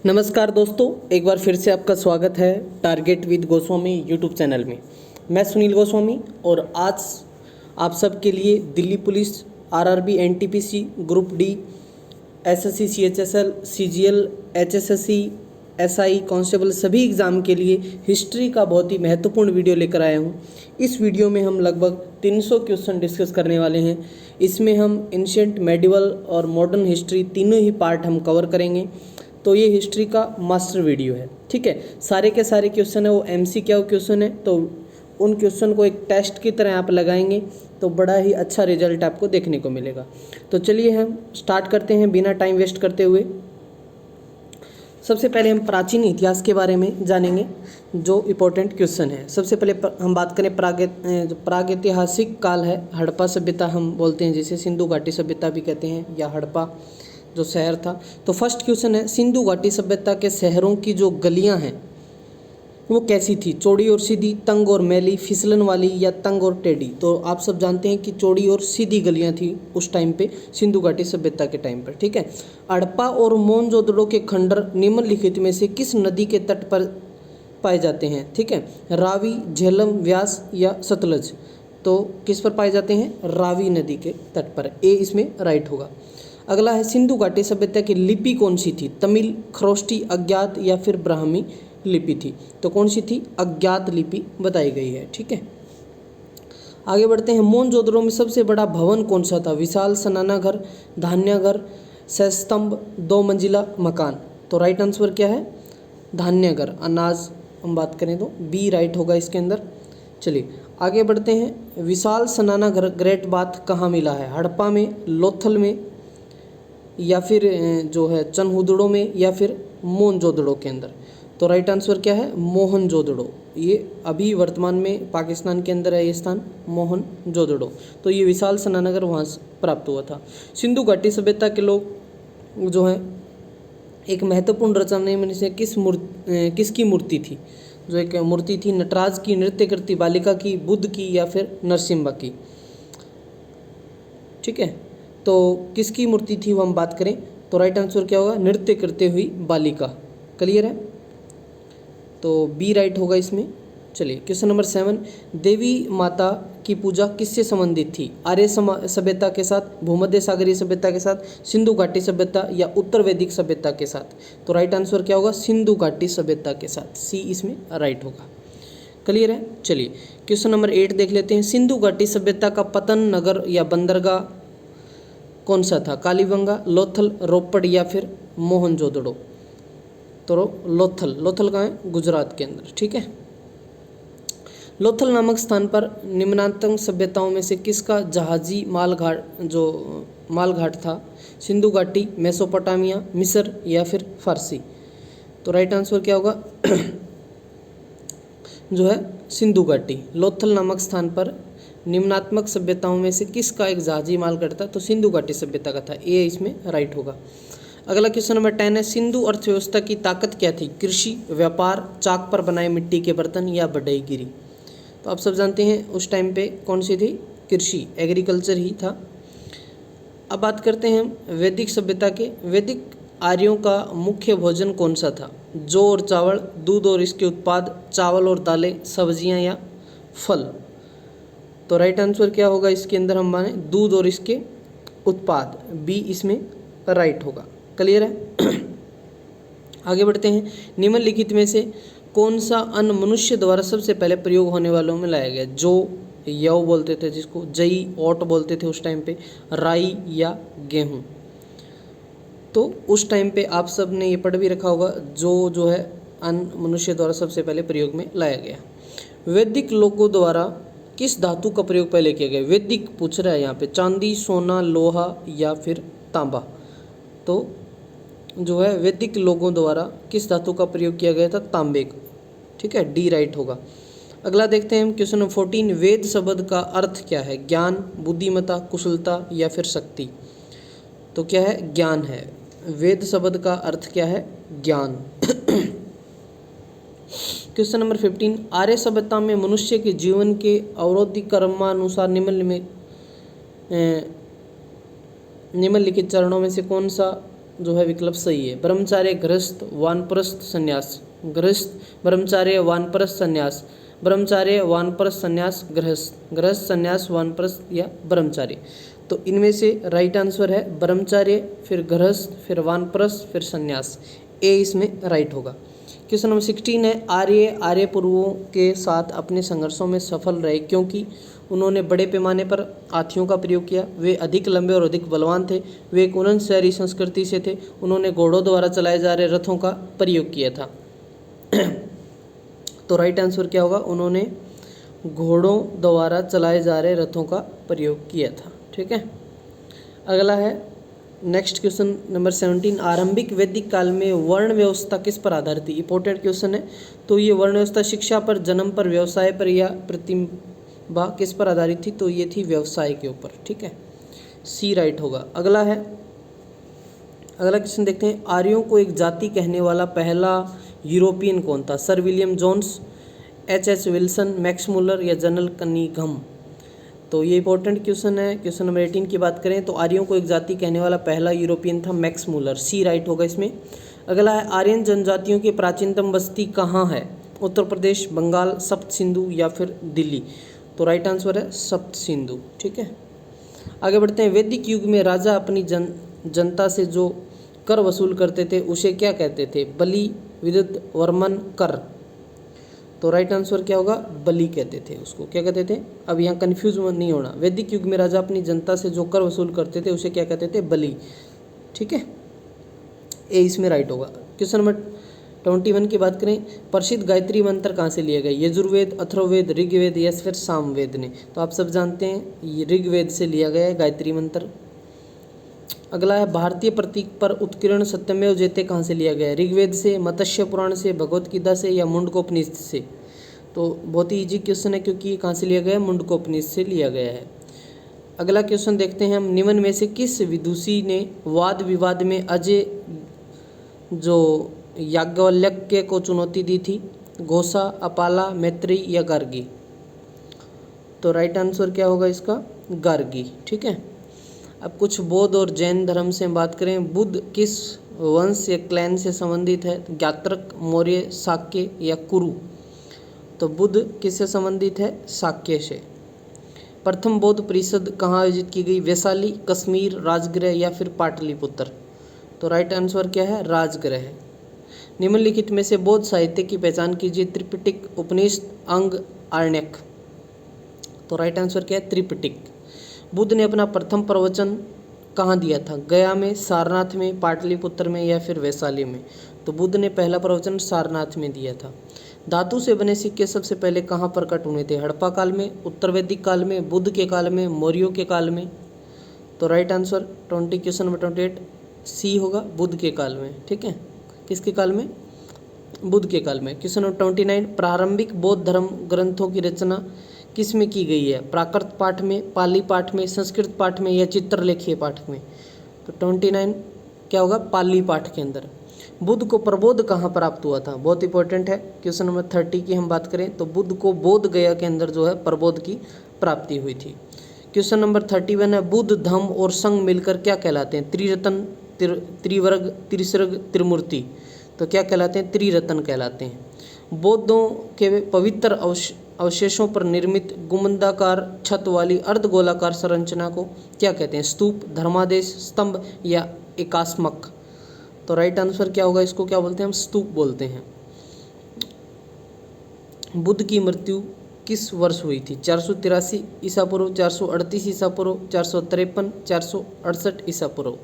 नमस्कार दोस्तों, एक बार फिर से आपका स्वागत है target with Goswami YouTube channel में। मैं सुनील गोस्वामी और आज आप सबके लिए Delhi police, RRB, NTPC, group D, SSC, CHSL, CGL, HSSC, SI, constable सभी एग्ज़ाम के लिए हिस्ट्री का बहुत ही महत्वपूर्ण वीडियो लेकर आया हूँ। इस वीडियो में हम लगभग 300 क्वेश्चन डिस्कस करने वाले हैं। इसमें हम एंशिएंट, मेडिवल और मॉडर्न हिस्ट्री तीनों ही पार्ट हम कवर करेंगे। तो ये हिस्ट्री का मास्टर वीडियो है, ठीक है। सारे के सारे क्वेश्चन है वो एमसीक्यू क्वेश्चन है, तो उन क्वेश्चन को एक टेस्ट की तरह आप लगाएंगे तो बड़ा ही अच्छा रिजल्ट आपको देखने को मिलेगा। तो चलिए हम स्टार्ट करते हैं बिना टाइम वेस्ट करते हुए। सबसे पहले हम प्राचीन इतिहास के बारे में जानेंगे, जो इम्पोर्टेंट क्वेश्चन है। सबसे पहले हम बात करें प्रागैतिहासिक काल है, हड़प्पा सभ्यता हम बोलते हैं, जिसे सिंधु घाटी सभ्यता भी कहते हैं, या हड़प्पा जो शहर था। तो फर्स्ट क्वेश्चन है, सिंधु घाटी सभ्यता के शहरों की जो गलियां हैं वो कैसी थी? चौड़ी और सीधी, तंग और मैली, फिसलन वाली, या तंग और टेढ़ी? तो आप सब जानते हैं कि चौड़ी और सीधी गलियां थी उस टाइम पे, सिंधु घाटी सभ्यता के टाइम पर, ठीक है। हड़प्पा और मोहनजोदड़ो के खंडर निम्नलिखित में से किस नदी के तट पर पाए जाते हैं? ठीक है, रावी, झेलम, व्यास या सतलज? तो किस पर पाए जाते हैं? रावी नदी के तट पर। ए इसमें राइट होगा। अगला है, सिंधु घाटी सभ्यता की लिपि कौन सी थी? तमिल, खरोष्टी, अज्ञात या फिर ब्राह्मी लिपि थी? तो कौन सी थी? अज्ञात लिपि बताई गई है, ठीक है। आगे बढ़ते हैं, मोहनजोदड़ो में सबसे बड़ा भवन कौन सा था? विशाल स्नानाघर, धान्याघर, सहस्तंभ, 2 मंजिला मकान? तो राइट आंसर क्या है? धान्याघर, अनाज हम बात करें तो बी राइट होगा इसके अंदर। चलिए आगे बढ़ते हैं, विशाल स्नानाघर ग्रेट बाथ कहाँ मिला है? हड़प्पा में, लोथल में, या फिर जो है चनहुदड़ो में, या फिर मोहनजोदड़ो के अंदर? तो राइट आंसर क्या है? मोहनजोदड़ो। ये अभी वर्तमान में पाकिस्तान के अंदर है ये स्थान, मोहनजोदड़ो। तो ये विशाल स्नानागार वहाँ से प्राप्त हुआ था। सिंधु घाटी सभ्यता के लोग जो हैं, एक महत्वपूर्ण रचना में से किसकी मूर्ति थी? जो एक मूर्ति थी, नटराज की, नृत्य करती बालिका की, बुद्ध की, या फिर नरसिम्हा की? ठीक है, तो किसकी मूर्ति थी वो हम बात करें तो राइट आंसर क्या होगा? नृत्य करते हुई बालिका। क्लियर है, तो बी राइट होगा इसमें। चलिए क्वेश्चन नंबर 7, देवी माता की पूजा किससे संबंधित थी? आर्य सभ्यता के साथ, भूमध्य सागरीय सभ्यता के साथ, सिंधु घाटी सभ्यता या उत्तर वैदिक सभ्यता के साथ? तो राइट आंसर क्या होगा? सिंधु घाटी सभ्यता के साथ, सी इसमें राइट होगा। क्लियर है, चलिए क्वेश्चन नंबर 8 देख लेते हैं। सिंधु घाटी सभ्यता का पतन नगर या बंदरगाह कौन सा था? कालीबंगा, लोथल, रोपड़ या फिर मोहनजोदड़ो? तो लोथल कहाँ है? गुजरात के अंदर, ठीक है। लोथल नामक स्थान पर निम्नांतक सभ्यताओं में से किसका जहाजी मालघाट था? सिंधु घाटी, मेसोपोटामिया, मिस्र या फिर फारसी? तो राइट आंसर क्या होगा? जो है सिंधु घाटी। लोथल नामक स्थान पर निम्नात्मक सभ्यताओं में से किसका एक जहाजी मालघाट था? तो सिंधु घाटी सभ्यता का था, ए इसमें राइट होगा। अगला क्वेश्चन नंबर 10 है, सिंधु अर्थव्यवस्था की ताकत क्या थी? कृषि, व्यापार, चाक पर बनाए मिट्टी के बर्तन या बढ़ईगिरी? तो आप सब जानते हैं उस टाइम पे कौन सी थी? कृषि, एग्रीकल्चर ही था। अब बात करते हैं हम वैदिक सभ्यता के। वैदिक आर्यों का मुख्य भोजन कौन सा था? जौ और चावल, दूध और इसके उत्पाद, चावल और दालें, सब्जियां या फल? तो राइट आंसर क्या होगा इसके अंदर? हम माने दूध और इसके उत्पाद, बी इसमें राइट होगा। क्लियर है। आगे बढ़ते हैं, निम्नलिखित में से कौन सा अन्न मनुष्य द्वारा सबसे पहले प्रयोग होने वालों में लाया गया? जो यव बोलते थे जिसको, जई, ओट बोलते थे उस टाइम पे, राई या गेहूं? तो उस टाइम पे आप सब ने ये पढ़ भी रखा होगा, जो है अन्न मनुष्य द्वारा सबसे पहले प्रयोग में लाया गया। वैदिक लोगों द्वारा किस धातु का प्रयोग पहले किया गया? वैदिक पूछ रहा है यहाँ पे, चांदी, सोना, लोहा या फिर तांबा? तो जो है वैदिक लोगों द्वारा किस धातु का प्रयोग किया गया था? तांबे का, ठीक है, डी राइट होगा। अगला देखते हैं हम क्वेश्चन नंबर 14, वेद शब्द का अर्थ क्या है? ज्ञान, बुद्धिमत्ता, कुशलता या फिर शक्ति? तो क्या है? ज्ञान है। वेद शब्द का अर्थ क्या है? ज्ञान। क्वेश्चन नंबर 15, आर्य सभ्यता में मनुष्य के जीवन के अवरोधी क्रमानुसार निम्नलिखित चरणों में से कौन सा जो है विकल्प सही है। ब्रह्मचार्य, गृहस्थ, वानप्रस्थ, संन्यास। गृहस्थ, ब्रह्मचार्य, वानप्रस्थ, संन्यास। ब्रह्मचार्य, वानप्रस्थ, संन्यास, गृहस्थ। गृहस्थ, संन्यास, वानप्रस्थ या ब्रह्मचार्य। तो इनमें से राइट आंसर है ब्रह्मचार्य, फिर गृहस्थ, फिर वानप्रस्थ, फिर संन्यास। ए इसमें राइट होगा। क्वेश्चन नंबर 16 है, आर्य पूर्वों के साथ अपने संघर्षों में सफल रहे क्योंकि उन्होंने बड़े पैमाने पर हाथियों का प्रयोग किया। वे अधिक लंबे और अधिक बलवान थे। वे एक उन्नत शहरी संस्कृति से थे। उन्होंने घोड़ों द्वारा चलाए जा रहे रथों का प्रयोग किया था। तो राइट आंसर क्या होगा? उन्होंने घोड़ों द्वारा चलाए जा रहे रथों का प्रयोग किया था। ठीक है, अगला है नेक्स्ट क्वेश्चन नंबर 17, आरंभिक वैदिक काल में वर्ण व्यवस्था किस पर आधारित थी? इंपॉर्टेंट क्वेश्चन है। तो ये वर्ण व्यवस्था शिक्षा पर, जन्म पर, व्यवसाय पर या प्रतिभा किस पर आधारित थी? तो ये थी व्यवसाय के ऊपर। ठीक है, सी राइट होगा। अगला क्वेश्चन देखते हैं, आर्यों को एक जाति कहने वाला पहला यूरोपियन कौन था? Sir William Jones, H Wilson, Max Muller या जनरल कनिंघम? तो ये इंपॉर्टेंट क्वेश्चन है। क्वेश्चन नंबर 18 की बात करें तो आर्यों को एक जाति कहने वाला पहला यूरोपियन था मैक्स मुलर। सी राइट होगा इसमें। अगला है, आर्यन जनजातियों की प्राचीनतम बस्ती कहाँ है? उत्तर प्रदेश, बंगाल, सप्त सिंधु या फिर दिल्ली? तो राइट आंसर है सप्त सिंधु। ठीक है, आगे बढ़ते हैं। वैदिक युग में राजा अपनी जनता से जो कर वसूल करते थे उसे क्या कहते थे? बलि, विद्युत, वर्मन, कर? तो राइट आंसर क्या होगा? बलि कहते थे उसको। क्या कहते थे? अब यहाँ कन्फ्यूज नहीं होना। वैदिक युग में राजा अपनी जनता से जो कर वसूल करते थे उसे क्या कहते थे? बलि। ठीक है, ए इसमें राइट होगा। क्वेश्चन नंबर 21 की बात करें, प्रसिद्ध गायत्री मंत्र कहाँ से लिए गए? यजुर्वेद, अथर्ववेद, ऋग्वेद या फिर सामवेद ने? तो आप सब जानते हैं ये ऋग्वेद से लिया गया है गायत्री मंत्र। अगला है, भारतीय प्रतीक पर उत्कीर्ण सत्यमेव जयते कहाँ से लिया गया है? ऋग्वेद से, मत्स्य पुराण से, भगवत गीता से या मुंडकोपनिषद से? तो बहुत ही इजी क्वेश्चन है क्योंकि ये कहाँ से लिया गया है? मुंडकोपनिषद से लिया गया है। अगला क्वेश्चन देखते हैं हम, निम्न में से किस विदुषी ने वाद विवाद में अजय जो याज्ञवल्क्य को चुनौती दी थी? घोषा, अपाला, मैत्री या गार्गी? तो राइट आंसर क्या होगा इसका? गार्गी। ठीक है, अब कुछ बौद्ध और जैन धर्म से बात करें, बुद्ध किस वंश या क्लैन से संबंधित है? ज्ञात्रक, मौर्य, शाक्य या कुरु? तो बुद्ध किससे संबंधित है? शाक्य से। प्रथम बौद्ध परिषद कहाँ आयोजित की गई? वैशाली, कश्मीर, राजगृह या फिर पाटलिपुत्र? तो राइट आंसर क्या है? राजगृह। निम्नलिखित में से बौद्ध साहित्य की पहचान कीजिए? त्रिपिटक, उपनिषद, अंग, आरण्यक? तो राइट आंसर क्या है? त्रिपिटक। बुद्ध ने अपना प्रथम प्रवचन कहाँ दिया था? गया में, सारनाथ में, पाटलिपुत्र में या फिर वैशाली में? तो बुद्ध ने पहला प्रवचन सारनाथ में दिया था। धातु से बने सिक्के सबसे पहले कहाँ प्रकट हुए थे? हड़प्पा काल में, उत्तर वैदिक काल में, बुद्ध के काल में, मौर्यों के काल में? तो राइट आंसर क्वेश्चन नंबर 28 सी होगा, बुद्ध के काल में। ठीक है, किसके काल में? बुद्ध के काल में। क्वेश्चन नंबर 29, प्रारंभिक बौद्ध धर्म ग्रंथों की रचना किस में की गई है? प्राकृत पाठ में, पाली पाठ में, संस्कृत पाठ में या चित्रलेखीय पाठ में? तो 29 क्या होगा? पाली पाठ के अंदर। बुद्ध को प्रबोध कहाँ प्राप्त हुआ था? बहुत इंपॉर्टेंट है। क्वेश्चन नंबर 30 की हम बात करें तो बुद्ध को बोध गया के अंदर जो है प्रबोध की प्राप्ति हुई थी। क्वेश्चन नंबर 31 है, बुद्ध, धम्म और संघ मिलकर क्या कहलाते हैं? त्रिरत्न, त्रिवर्ग, त्रिसर्ग, त्रिमूर्ति? तो क्या कहलाते हैं? त्रिरत्न कहलाते हैं। बौद्धों के पवित्र अवशेषों पर निर्मित गुंबदाकार छत वाली अर्धगोलाकार संरचना को क्या कहते हैं? स्तूप, धर्मादेश, स्तंभ या एकास्मक? तो राइट आंसर क्या होगा? इसको क्या बोलते हैं? हम स्तूप बोलते हैं। बुद्ध की मृत्यु किस वर्ष हुई थी? 483 ईसा पूर्व, 438 ईसा पूर्व, 453, 468 ईसा पूर्व?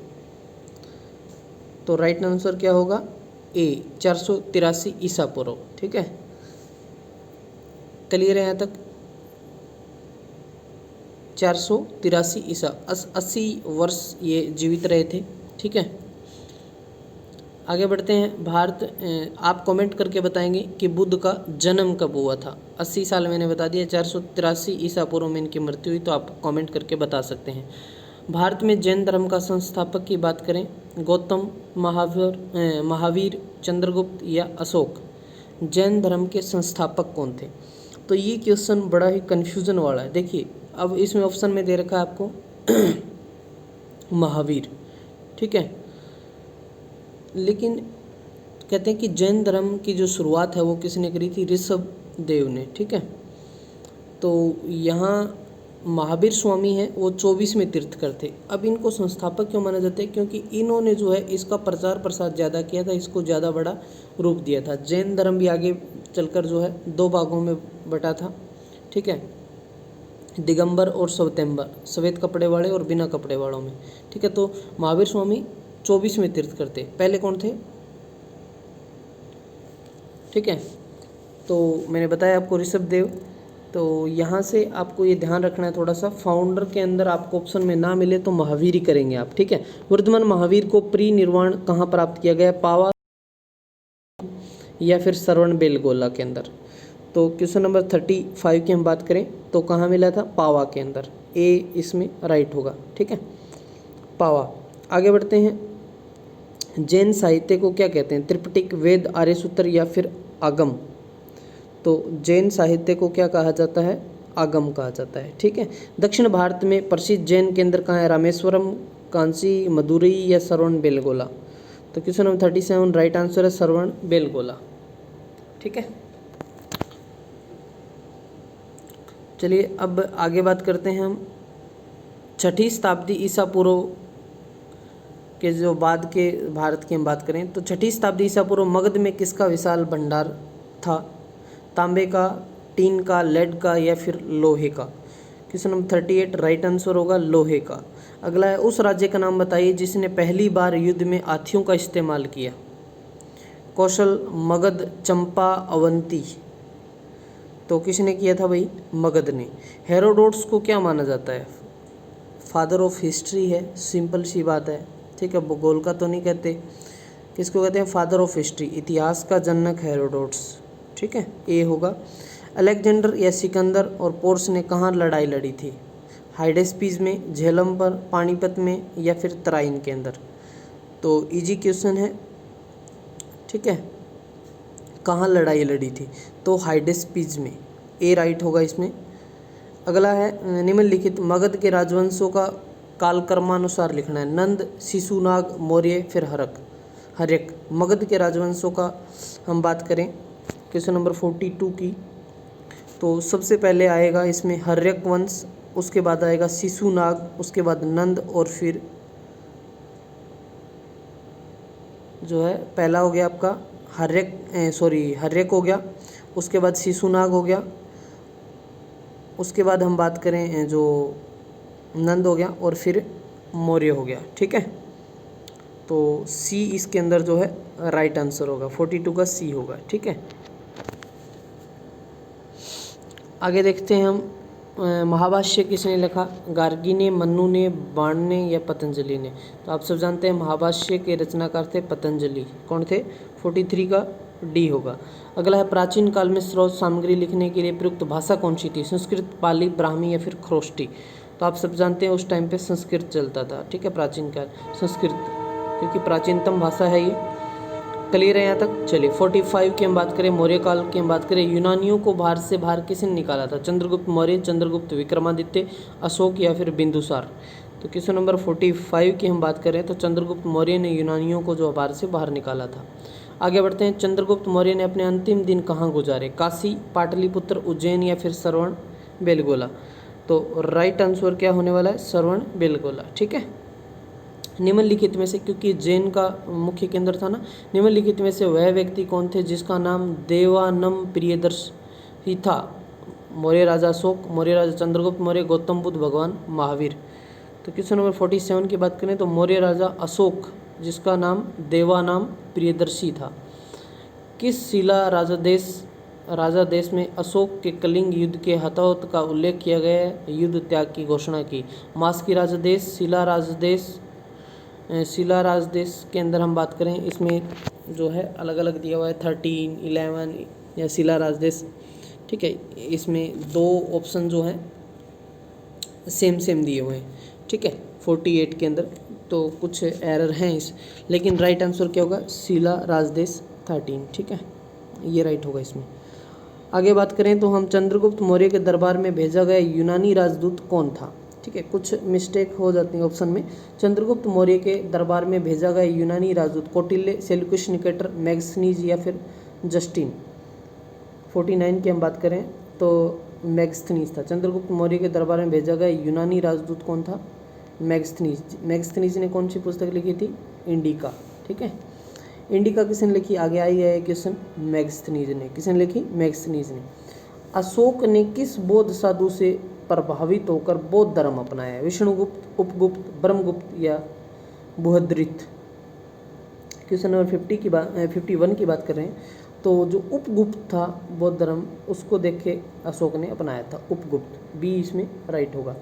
तो राइट आंसर क्या होगा? ए 483 ईसा पूर्व। ठीक है, क्लियर है यहाँ तक? 483 ईसा 80 वर्ष ये जीवित रहे थे। ठीक है, आगे बढ़ते हैं। भारत आप कमेंट करके बताएंगे कि बुद्ध का जन्म कब हुआ था? 80 साल मैंने बता दिया, 483 ईसा पूर्व में इनकी मृत्यु हुई, तो आप कमेंट करके बता सकते हैं। भारत में जैन धर्म का संस्थापक की बात करें, गौतम, महावीर, चंद्रगुप्त या अशोक? जैन धर्म के संस्थापक कौन थे? तो ये क्वेश्चन बड़ा ही कन्फ्यूज़न वाला है। देखिए, अब इसमें ऑप्शन में दे रखा है आपको महावीर। ठीक है, लेकिन कहते हैं कि जैन धर्म की जो शुरुआत है वो किसने करी थी? ऋषभ देव ने। ठीक है, तो यहाँ महावीर स्वामी हैं वो 24वें तीर्थकर थे। अब इनको संस्थापक क्यों माना जाता है? क्योंकि इन्होंने जो है इसका प्रचार प्रसार ज़्यादा किया था, इसको ज़्यादा बड़ा रूप दिया था। जैन धर्म भी आगे चलकर जो है 2 भागों में बटा था। ठीक है, दिगंबर और श्वेतांबर, श्वेत कपड़े वाले और बिना कपड़े वालों में। ठीक है, तो महावीर स्वामी 24वें तीर्थकर थे। पहले कौन थे? ठीक है, तो मैंने बताया आपको ऋषभ देव। तो यहाँ से आपको ये ध्यान रखना है थोड़ा सा, फाउंडर के अंदर आपको ऑप्शन में ना मिले तो महावीर ही करेंगे आप। ठीक है, वर्धमान महावीर को परिनिर्वाण कहाँ प्राप्त किया गया? पावा या फिर श्रवण बेलगोला के अंदर। तो क्वेश्चन नंबर 35 की हम बात करें तो कहाँ मिला था? पावा के अंदर। ए इसमें राइट होगा। ठीक है, पावा। आगे बढ़ते हैं। जैन साहित्य को क्या कहते हैं? त्रिपिटक, वेद, आर्य सूत्र या फिर आगम? तो जैन साहित्य को क्या कहा जाता है? आगम कहा जाता है। ठीक है, दक्षिण भारत में प्रसिद्ध जैन केंद्र कहाँ है? रामेश्वरम, कांची, मदुरई या श्रवण बेलगोला? तो क्वेश्चन नंबर 37 राइट आंसर है श्रवण बेलगोला। ठीक है, चलिए अब आगे बात करते हैं हम 6ठी शताब्दी ईसा पूर्व के जो बाद के भारत की हम बात करें तो 6ठी शताब्दी ईसा पूर्व मगध में किसका विशाल भंडार था? तांबे का, टीन का, लेड का या फिर लोहे का? क्वेश्चन नंबर 38 राइट आंसर होगा लोहे का। अगला है उस राज्य का नाम बताइए जिसने पहली बार युद्ध में हाथियों का इस्तेमाल किया? कौशल, मगध, चंपा, अवंती? तो किसने किया था भाई? मगध ने। हेरोडोट्स को क्या माना जाता है? फादर ऑफ हिस्ट्री है, सिंपल सी बात है। ठीक है, भूगोल का तो नहीं कहते। किसको कहते हैं? फादर ऑफ हिस्ट्री, इतिहास का जनक हेरोडोट्स। ठीक है, ए होगा। अलेक्जेंडर या सिकंदर और पोर्स ने कहाँ लड़ाई लड़ी थी? हाइडेस्पीज में, झेलम पर, पानीपत में या फिर तराइन के अंदर? तो इजी क्वेश्चन है। ठीक है, कहाँ लड़ाई लड़ी थी? तो हाइडेस्पीज में, ए राइट होगा इसमें। अगला है निम्नलिखित मगध के राजवंशों का कालक्रमानुसार लिखना है। नंद, शिशुनाग, मौर्य फिर हर्यक। मगध के राजवंशों का हम बात करें क्वेश्चन नंबर 42 की, तो सबसे पहले आएगा इसमें हर्यक वंश, उसके बाद आएगा शिशुनाग, उसके बाद नंद और फिर जो है पहला हो गया आपका हर्यक हो गया, उसके बाद शिशुनाग हो गया, उसके बाद हम बात करें जो नंद हो गया और फिर मौर्य हो गया। ठीक है, तो सी इसके अंदर जो है राइट आंसर होगा, 42 का सी होगा। ठीक है, आगे देखते हैं हम महाभाष्य किसने लिखा? गार्गी ने, मन्नु ने, बाण ने या पतंजलि ने? तो आप सब जानते हैं महाभाष्य के रचनाकार थे पतंजलि। कौन थे? 43 का डी होगा। अगला है प्राचीन काल में स्रोत सामग्री लिखने के लिए प्रयुक्त भाषा कौन सी थी? संस्कृत, पाली, ब्राह्मी या फिर खरोष्टी? तो आप सब जानते हैं उस टाइम पे संस्कृत चलता था। ठीक है, प्राचीन काल संस्कृत, क्योंकि प्राचीनतम भाषा है ये। क्लियर है यहाँ तक? चलिए 45 की हम बात करें, मौर्य काल की हम बात करें। यूनानियों को भारत से बाहर किसने निकाला था? चंद्रगुप्त मौर्य, चंद्रगुप्त विक्रमादित्य, अशोक या फिर बिंदुसार? तो क्वेश्चन नंबर 45 की हम बात करें तो चंद्रगुप्त मौर्य ने यूनानियों को जो भारत से बाहर निकाला था। आगे बढ़ते हैं। चंद्रगुप्त मौर्य ने अपने अंतिम दिन कहाँ गुजारे? काशी, पाटलिपुत्र, उज्जैन या फिर श्रवण बेलगोला? तो राइट आंसर क्या होने वाला है? श्रवण बेलगोला। ठीक है, निम्नलिखित में से, क्योंकि जैन का मुख्य केंद्र था ना, निम्नलिखित में से वह व्यक्ति कौन थे जिसका नाम देवानम प्रियदर्शी था? मौर्य राजा अशोक, मौर्य राजा चंद्रगुप्त मौर्य, गौतम बुद्ध, भगवान महावीर? तो क्वेश्चन नंबर 47 की बात करें तो मौर्य राजा अशोक जिसका नाम देवानाम प्रियदर्शी था। किस शिला राजा देश में अशोक के कलिंग युद्ध के हताहत का उल्लेख किया गया है? युद्ध त्याग की घोषणा की? मास्की राजदेश, शिला राजदेश के अंदर हम बात करें, इसमें जो है अलग अलग दिया हुआ है 13, 11 या शिला राजदेश। ठीक है, इसमें 2 ऑप्शन जो हैं सेम दिए हुए हैं। ठीक है, 48 के अंदर तो कुछ एरर हैं लेकिन राइट आंसर क्या होगा? शिला राजदेश 13। ठीक है, ये राइट होगा इसमें। आगे बात करें तो हम चंद्रगुप्त मौर्य के दरबार में भेजा गया यूनानी राजदूत कौन था? ठीक ठीक है, कुछ मिस्टेक हो जाती है ऑप्शन में। चंद्रगुप्त मौर्य के दरबार में भेजा गया यूनानी राजदूत कौटिल्य, सेल्यूकस निकेटर, मैग्स्थनीज या फिर जस्टिन। 49 की हम बात करें तो मैग्स्थनीज था। चंद्रगुप्त मौर्य के दरबार में भेजा गया यूनानी राजदूत कौन था? मैग्स्थनीज। मैग्स्थनीज ने कौन सी पुस्तक लिखी थी? इंडिका। ठीक है, इंडिका किसने लिखी? आगे आई है क्वेश्चन, मैग्स्थनीज ने। किसने लिखी? मैग्स्थनीज ने। अशोक ने किस बौद्ध साधु से प्रभावित होकर बौद्ध धर्म अपनाया? विष्णुगुप्त, उपगुप्त, ब्रह्मगुप्त या बुहद्रित? क्वेश्चन नंबर 51 की बात कर रहे हैं। तो जो उपगुप्त था बौद्ध धर्म, उसको देख के अशोक ने अपनाया था, उपगुप्त। बी इसमें राइट होगा।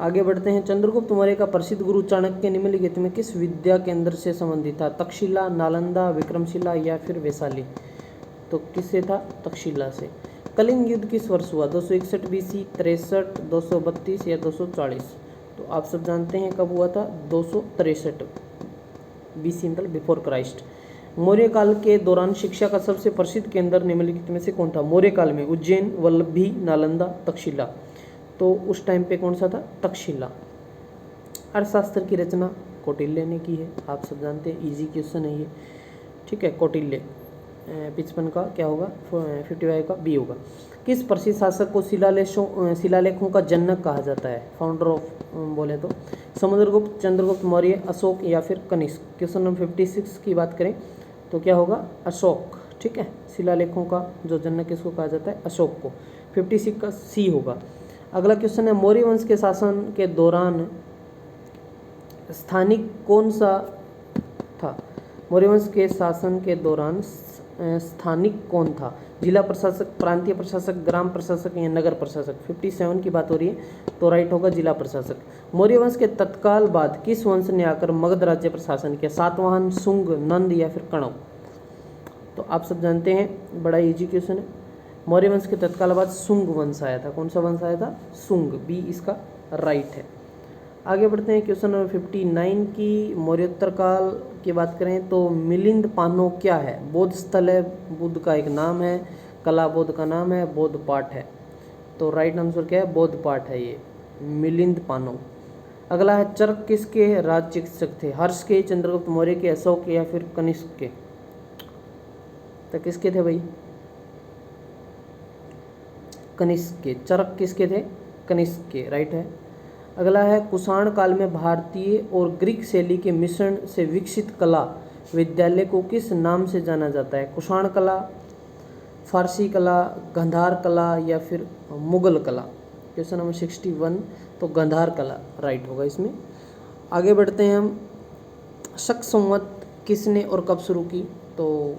आगे बढ़ते हैं। चंद्रगुप्त मौर्य का प्रसिद्ध गुरु चाणक्य निम्नलिखित में किस विद्या केंद्र से संबंधित था? तक्षशिला, नालंदा, विक्रमशिला या फिर वैशाली? तो किससे था? तक्षशिला से। कलिंग युद्ध किस वर्ष हुआ? 261 BC, 63, 232 या 240? तो आप सब जानते हैं कब हुआ था? 263 BC, मतलब बिफोर क्राइस्ट। मौर्य काल के दौरान शिक्षा का सबसे प्रसिद्ध केंद्र निम्नलिखित में से कौन था? मौर्य काल में उज्जैन, वल्लभी, नालंदा, तक्षशिला। तो उस टाइम पे कौन सा था? तक्षशिला। अर्थशास्त्र की रचना कौटिल्य ने की है, आप सब जानते हैं, इजी क्वेश्चन है ये। ठीक है, कौटिल्य। 55 का क्या होगा? 55 का बी होगा। किस प्रसिद्ध शासक को शिलालेखों का जनक कहा जाता है? फाउंडर ऑफ बोले तो समुद्रगुप्त, चंद्रगुप्त मौर्य, अशोक या फिर कनिष्क? क्वेश्चन नंबर 56 की बात करें तो क्या होगा? अशोक। ठीक है, शिलालेखों का जो जनक किसको कहा जाता है? अशोक को। 56 का सी होगा। अगला क्वेश्चन है, मौर्य वंश के शासन के दौरान स्थानिक कौन सा था? मौर्य वंश के शासन के दौरान स्थानिक कौन था? जिला प्रशासक, प्रांतीय प्रशासक, ग्राम प्रशासक या नगर प्रशासक? 57 की बात हो रही है, तो राइट होगा जिला प्रशासक। मौर्य वंश के तत्काल बाद किस वंश ने आकर मगध राज्य पर शासन किया? सातवाहन, शुंग, नंद या फिर कणव? तो आप सब जानते हैं, बड़ा इजी क्वेश्चन है। मौर्य वंश के तत्काल बाद शुंग वंश आया था। कौन सा वंश आया था? शुंग। बी इसका राइट है। आगे बढ़ते हैं क्वेश्चन नंबर 59 की। मौर्योत्तर काल की बात करें तो मिलिंद पानो क्या है? बौद्ध स्थल है, बुद्ध का एक नाम है, कला बौद्ध का नाम है, बौद्ध पाठ है। तो राइट आंसर क्या है? बौद्ध पाठ है ये, मिलिंद पानो। अगला है, चरक किसके राज चिकित्सक थे? हर्ष के, चंद्रगुप्त मौर्य के, अशोक या फिर कनिष्क के? तो किसके थे भाई? कनिष्क के। चरक किसके थे? कनिष्क के, राइट है। अगला है, कुषाण काल में भारतीय और ग्रीक शैली के मिश्रण से विकसित कला विद्यालय को किस नाम से जाना जाता है? कुषाण कला, फारसी कला, गंधार कला या फिर मुगल कला? क्वेश्चन नंबर 61, तो गंधार कला राइट होगा इसमें। आगे बढ़ते हैं हम। शक संवत किसने और कब शुरू की? तो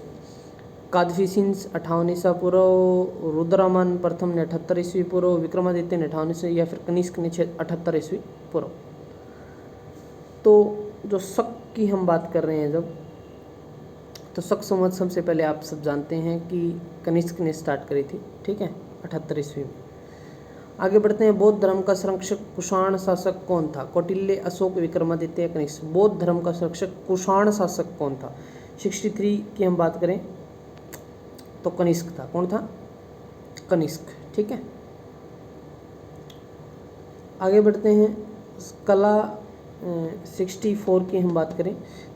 कादफिसिन्स 58 ईसा पूर्व, रुद्रमान प्रथम ने 78 ईस्वी पूर्व, विक्रमादित्य ने 58 ईस्वी या फिर कनिष्क ने 78 ईस्वी पूर्व? तो जो शक की हम बात कर रहे हैं जब, तो शक संवत सबसे पहले आप सब जानते हैं कि कनिष्क ने स्टार्ट करी थी। ठीक है, 78 ईस्वी में। आगे बढ़ते हैं। बौद्ध धर्म का संरक्षक कुषाण शासक कौन था? कौटिल्य, अशोक, विक्रमादित्य या कनिष्क? बौद्ध धर्म का संरक्षक कुषाण शासक कौन था? 63 की हम बात करें तो कनिष्क था। कौन था? कनिष्क। ठीक है, आगे बढ़ते हैं। कला 64 की हम बात करें।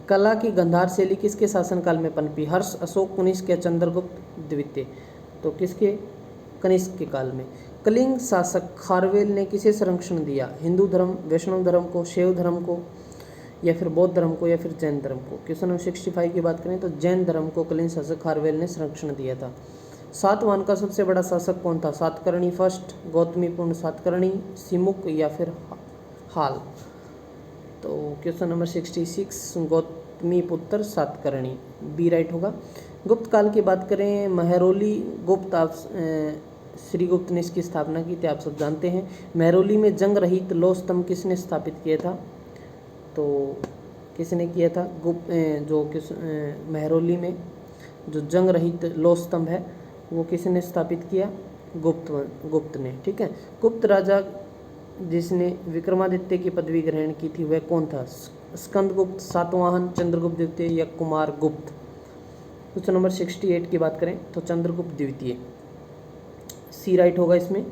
कला की गंधार शैली किसके शासनकाल में पनपी? हर्ष, अशोक, कनिष्क या चंद्रगुप्त द्वितीय? तो किसके? कनिष्क के काल में। कलिंग शासक खारवेल ने किसे संरक्षण दिया? हिंदू धर्म, वैष्णव धर्म को, शैव धर्म को या फिर बौद्ध धर्म को या फिर जैन धर्म को? क्वेश्चन नंबर 65 की बात करें तो जैन धर्म को कलिंग शासक खारवेल ने संरक्षण दिया था। सातवाहन का सबसे बड़ा शासक कौन था? सातकर्णी फर्स्ट, गौतमीपुत्र सातकर्णी, सिमुक या फिर हाल? तो question number 66, Gautamiputra Satakarni, B right होगा। गुप्त काल की बात करें, महरौली गुप्त, आप श्रीगुप्त ने इसकी स्थापना की थी, आप सब जानते हैं। महरौली में जंग रहित लौह स्तंभ किसने स्थापित किया था? तो किसने किया था? महरौली में जो जंग रहित लौह स्तंभ है वो किसने स्थापित किया? गुप्त ने। ठीक है, गुप्त राजा जिसने विक्रमादित्य की पदवी ग्रहण की थी वह कौन था? स्कंदगुप्त, सातवाहन, चंद्रगुप्त द्वितीय या कुमार गुप्त? क्वेश्चन नंबर 68 की बात करें तो चंद्रगुप्त द्वितीय, सी राइट होगा इसमें।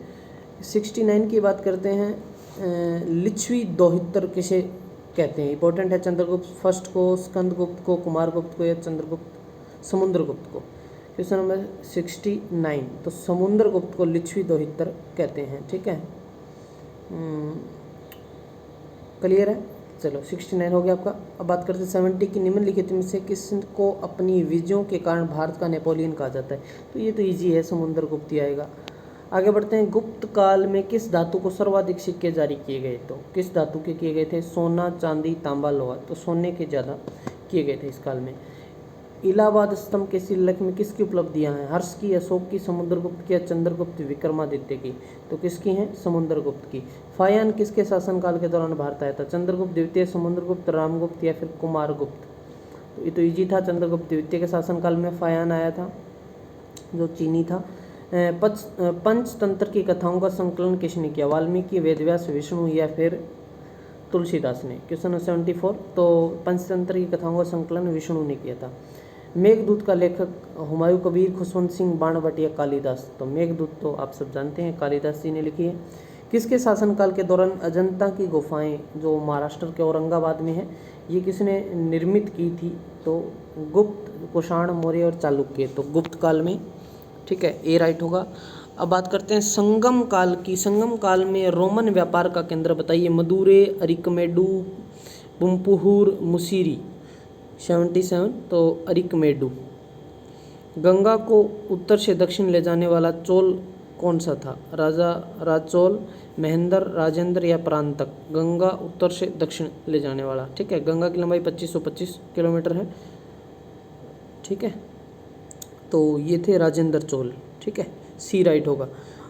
69 की बात करते हैं। लिच्छवी दोहित्र किसे कहते हैं? इंपॉर्टेंट है। चंद्रगुप्त फर्स्ट को, स्कंदगुप्त को, कुमारगुप्त को या चंद्रगुप्त समुद्रगुप्त को? क्वेश्चन नंबर 69, तो समुद्रगुप्त को लिच्छवी दोहित्र कहते हैं। ठीक है, क्लियर है। चलो 69 हो गया आपका। अब बात करते हैं 70 की। निम्नलिखित में से किसको अपनी विजयों के कारण भारत का नेपोलियन कहा जाता है? तो ये तो इजी है, समुद्रगुप्त ही आएगा। आगे बढ़ते हैं। गुप्त काल में किस धातु को सर्वाधिक सिक्के जारी किए गए? तो किस धातु के किए गए थे? सोना, चांदी, तांबा, लोहा। तो सोने के ज़्यादा किए गए थे इस काल में। इलाहाबाद स्तंभ के शिलालेख में किसकी उपलब्धियां हैं? हर्ष की, अशोक की, समुद्रगुप्त की या चंद्रगुप्त विक्रमादित्य की? तो किसकी हैं? समुद्रगुप्त की। फायान किसके शासनकाल के दौरान भारत आया था? चंद्रगुप्त द्वितीय, समुद्रगुप्त, रामगुप्त या फिर कुमारगुप्त? तो ये तो इजी था, चंद्रगुप्त द्वितीय के शासनकाल में फायान आया था, जो चीनी था। पंचतंत्र की कथाओं का संकलन किसने किया? वाल्मीकि, वेदव्यास, विष्णु या फिर तुलसीदास ने? क्वेश्चन 74, तो पंचतंत्र की कथाओं का संकलन विष्णु ने किया था। मेघदूत का लेखक हुमायूं कबीर, खुशवंत सिंह, बाणभट्ट या कालिदास? तो मेघदूत तो आप सब जानते हैं, कालिदास जी ने लिखी है। किसके शासनकाल के दौरान अजंता की गुफाएं, जो महाराष्ट्र के औरंगाबाद में है, ये किसने निर्मित की थी? तो गुप्त, कुषाण, मौर्य और चालुक्य। तो गुप्त काल में। ठीक है, ए राइट होगा। अब बात करते हैं संगम काल की। संगम काल में रोमन व्यापार का केंद्र बताइए। मदुरै, अरिकमेडु, पुम्पुहुर, मुसीरी? 77, तो अरिकमेडु। गंगा को उत्तर से दक्षिण ले जाने वाला चोल कौन सा था? राजा राजचोल, महेंद्र, राजेंद्र या परांतक? गंगा उत्तर से दक्षिण ले जाने वाला। ठीक है, गंगा की लंबाई 2525 किलोमीटर है। ठीक है, तो ये थे राजेंद्र चोल। ठीक है, सी राइट होगा।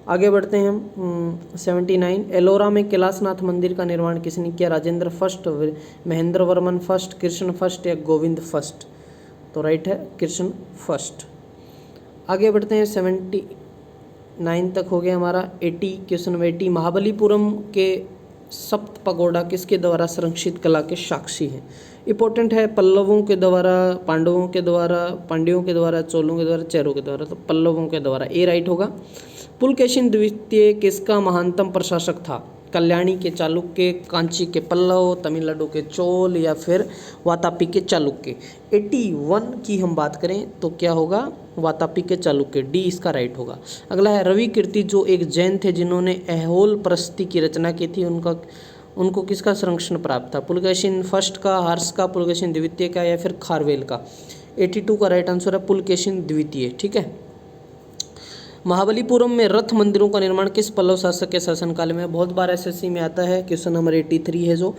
आगे बढ़ते हैं हम। 79, एलोरा में कैलाशनाथ मंदिर का निर्माण किसने किया? Rajendra first, Mahendra Varman first, Krishna first या गोविंद फर्स्ट? तो राइट है कृष्ण फर्स्ट। आगे बढ़ते हैं। 79 तक हो गया हमारा। 80, क्वेश्चन 80, महाबलीपुरम के सप्त पगोड़ा किसके द्वारा संरक्षित कला के साक्षी हैं? इंपॉर्टेंट है। पल्लवों के द्वारा, पांडवों के द्वारा, पांड्यों के द्वारा, चोलों के द्वारा, चेरों के द्वारा? तो पल्लवों के द्वारा, ए राइट होगा। पुलकेशिन द्वितीय किसका महानतम प्रशासक था? कल्याणी के चालुक्य, कांची के पल्लव, तमिलनाडु के चोल या फिर वातापी के चालुक्य? 81 की हम बात करें तो क्या होगा? वातापी के चालुक्य, डी इसका राइट होगा। अगला है रवि कीर्ति, जो एक जैन थे जिन्होंने ऐहोल प्रस्ति की रचना की थी, उनको किसका संरक्षण प्राप्त था? पुलकेशिन फर्स्ट का, हर्ष का, पुलकेशिन द्वितीय का या फिर खारवेल का? 82 का राइट आंसर है पुलकेशिन द्वितीय। ठीक है। महाबलीपुरम में रथ मंदिरों का निर्माण किस पल्लव शासक के शासनकाल में? बहुत बार एसएससी में आता है। क्वेश्चन नंबर 83 है, जो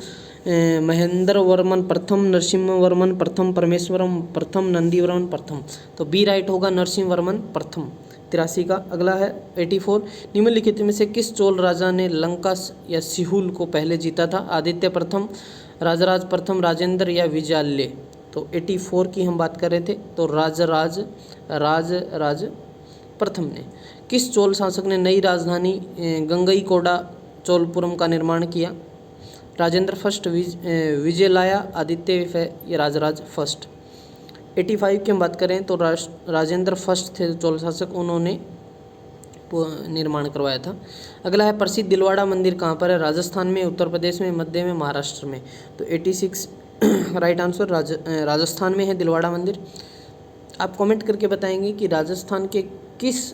महेंद्र वर्मन प्रथम, नरसिंह वर्मन प्रथम, परमेश्वरम प्रथम, नंदी वर्मन प्रथम? तो बी राइट होगा, नरसिंह वर्मन प्रथम, 83 का। अगला है 84, निम्नलिखित में से किस चोल राजा ने लंका या सिहुल को पहले जीता था? आदित्य प्रथम, राजराज प्रथम, राजेंद्र या विजयालय? तो 84 की हम बात कर रहे थे, तो राज प्रथम ने। किस चोल शासक ने नई राजधानी गंगईकोंडा चोलपुरम का निर्माण किया? राजेंद्र फर्स्ट, विजयलाया, आदित्य या राजराज फर्स्ट? 85 की हम बात करें तो राजेंद्र फर्स्ट थे चोल शासक, उन्होंने निर्माण करवाया था। अगला है प्रसिद्ध दिलवाड़ा मंदिर कहाँ पर है? राजस्थान में, उत्तर प्रदेश में, मध्य में, महाराष्ट्र में? तो 86 राइट आंसर राजस्थान में है दिलवाड़ा मंदिर। आप कमेंट करके बताएंगे कि राजस्थान के किस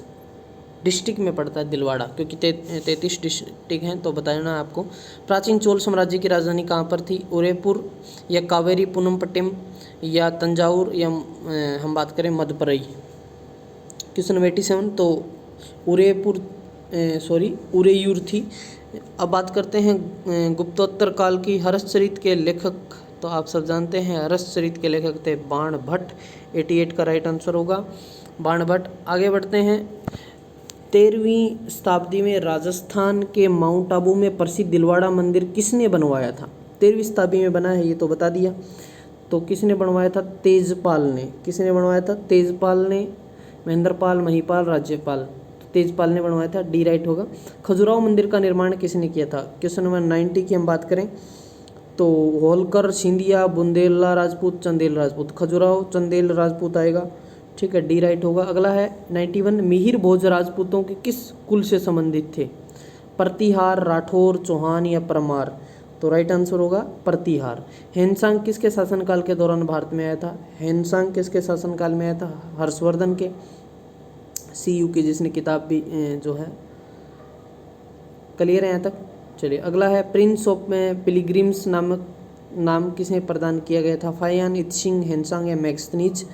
डिस्ट्रिक्ट में पड़ता है दिलवाड़ा, क्योंकि 33 डिस्ट्रिक्ट हैं, तो बताना है आपको। प्राचीन चोल साम्राज्य की राजधानी कहाँ पर थी? उदयपुर या कावेरी पुनमपट्टम या तंजावुर या हम बात करें मदपरई? क्वेश्चन नंबर 87, तो उरेयूर थी। अब बात करते हैं गुप्तोत्तर काल की। हर्षचरित के लेखक, तो आप सब जानते हैं हर्षचरित के लेखक थे बाणभट्ट, 88 का राइट आंसर होगा बाणभट्ट। आगे बढ़ते हैं। 13वीं शताब्दी में राजस्थान के माउंट आबू में प्रसिद्ध दिलवाड़ा मंदिर किसने बनवाया था? 13वीं शताब्दी में बना है, ये तो बता दिया। तो किसने बनवाया था? तेजपाल ने। किसने बनवाया था? तेजपाल ने, महेंद्रपाल, महिपाल, राज्यपाल? तो तेजपाल ने बनवाया था, डी राइट होगा। खजुराहो मंदिर का निर्माण किसने किया था? क्वेश्चन नंबर 90 की हम बात करें तो होलकर, सिंधिया, बुंदेला राजपूत, चंदेल राजपूत? खजुराहो चंदेल राजपूत आएगा। ठीक है, डी राइट होगा। अगला है 91, मिहिर भोज राजपूतों के किस कुल से संबंधित थे? प्रतिहार, राठौर, चौहान या परमार? तो राइट आंसर होगा प्रतिहार। हेनसांग किसके शासनकाल के दौरान भारत में आया था? हेनसांग किसके शासनकाल में आया था? हर्षवर्धन के। CU की जिसने किताब भी जो है, क्लियर है यहाँ तक? चलिए अगला है, प्रिंस ऑफ पिलग्रिम्स नामक नाम किसे प्रदान किया गया था? फायान, इत्सिंग, हेनसांग या मैक्सनीच?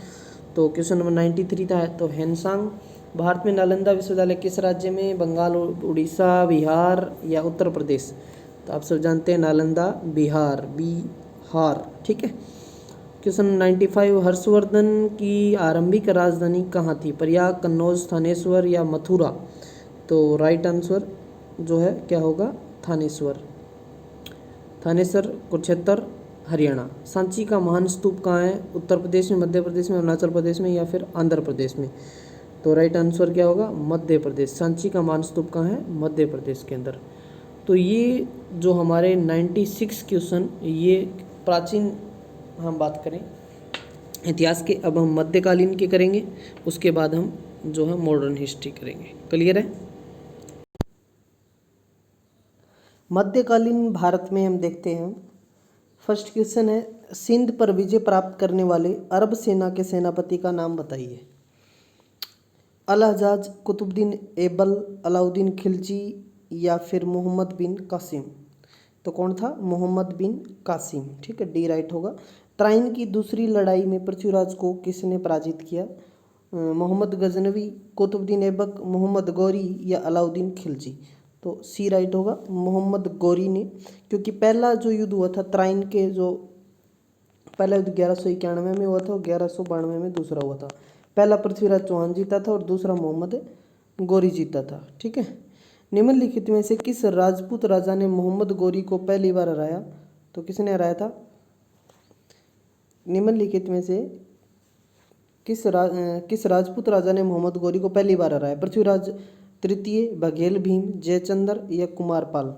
तो क्वेश्चन नंबर 93 था, तो हेनसांग। भारत में नालंदा विश्वविद्यालय किस राज्य में? बंगाल, उड़ीसा, बिहार या उत्तर प्रदेश? तो आप सब जानते हैं नालंदा बिहार, बिहार, ठीक है। क्वेश्चन 95, हर्षवर्धन की आरंभिक राजधानी कहाँ थी? प्रयाग, कन्नौज, थानेश्वर या मथुरा? तो राइट आंसर जो है क्या होगा? थानेश्वर। थानेश्वर, कुरुक्षेत्र, हरियाणा। सांची का महान स्तूप कहाँ है? उत्तर प्रदेश में, मध्य प्रदेश में, अरुणाचल प्रदेश में या फिर आंध्र प्रदेश में? तो राइट आंसर क्या होगा? मध्य प्रदेश। सांची का महान स्तूप कहाँ है? मध्य प्रदेश के अंदर। तो ये जो हमारे 96 क्वेश्चन, ये प्राचीन हम बात करें इतिहास के, अब हम मध्यकालीन के करेंगे, उसके बाद हम जो है मॉडर्न हिस्ट्री करेंगे। क्लियर है? मध्यकालीन भारत में हम देखते हैं, फर्स्ट क्वेश्चन है, सिंध पर विजय प्राप्त करने वाले अरब सेना के सेनापति का नाम बताइए। अल हज्जाज, कुतुबुद्दीन ऐबल, अलाउद्दीन खिलजी या फिर मोहम्मद बिन कासिम? तो कौन था? मोहम्मद बिन कासिम, ठीक है, डी राइट होगा। त्राइन की दूसरी लड़ाई में पृथ्वीराज को किसने पराजित किया? मोहम्मद गजनवी, कुतुबुद्दीन ऐबक, मोहम्मद गौरी या अलाउद्दीन खिलजी? तो सी राइट होगा, मोहम्मद गौरी ने, क्योंकि पहला जो युद्ध हुआ था त्राइन के, जो पहला युद्ध 1191 में हुआ था और 1192 में दूसरा हुआ था। पहला पृथ्वीराज चौहान जीता था और दूसरा मोहम्मद गौरी जीता था, ठीक है। निम्नलिखित में से किस राजपूत राजा ने मोहम्मद गौरी को पहली बार हराया? तो किसने हराया था? निम्नलिखित में से किस राजपूत राजा ने मोहम्मद गौरी को पहली बार हराया? पृथ्वीराज तृतीय, बघेल भीम, जयचंद्र या कुमारपाल?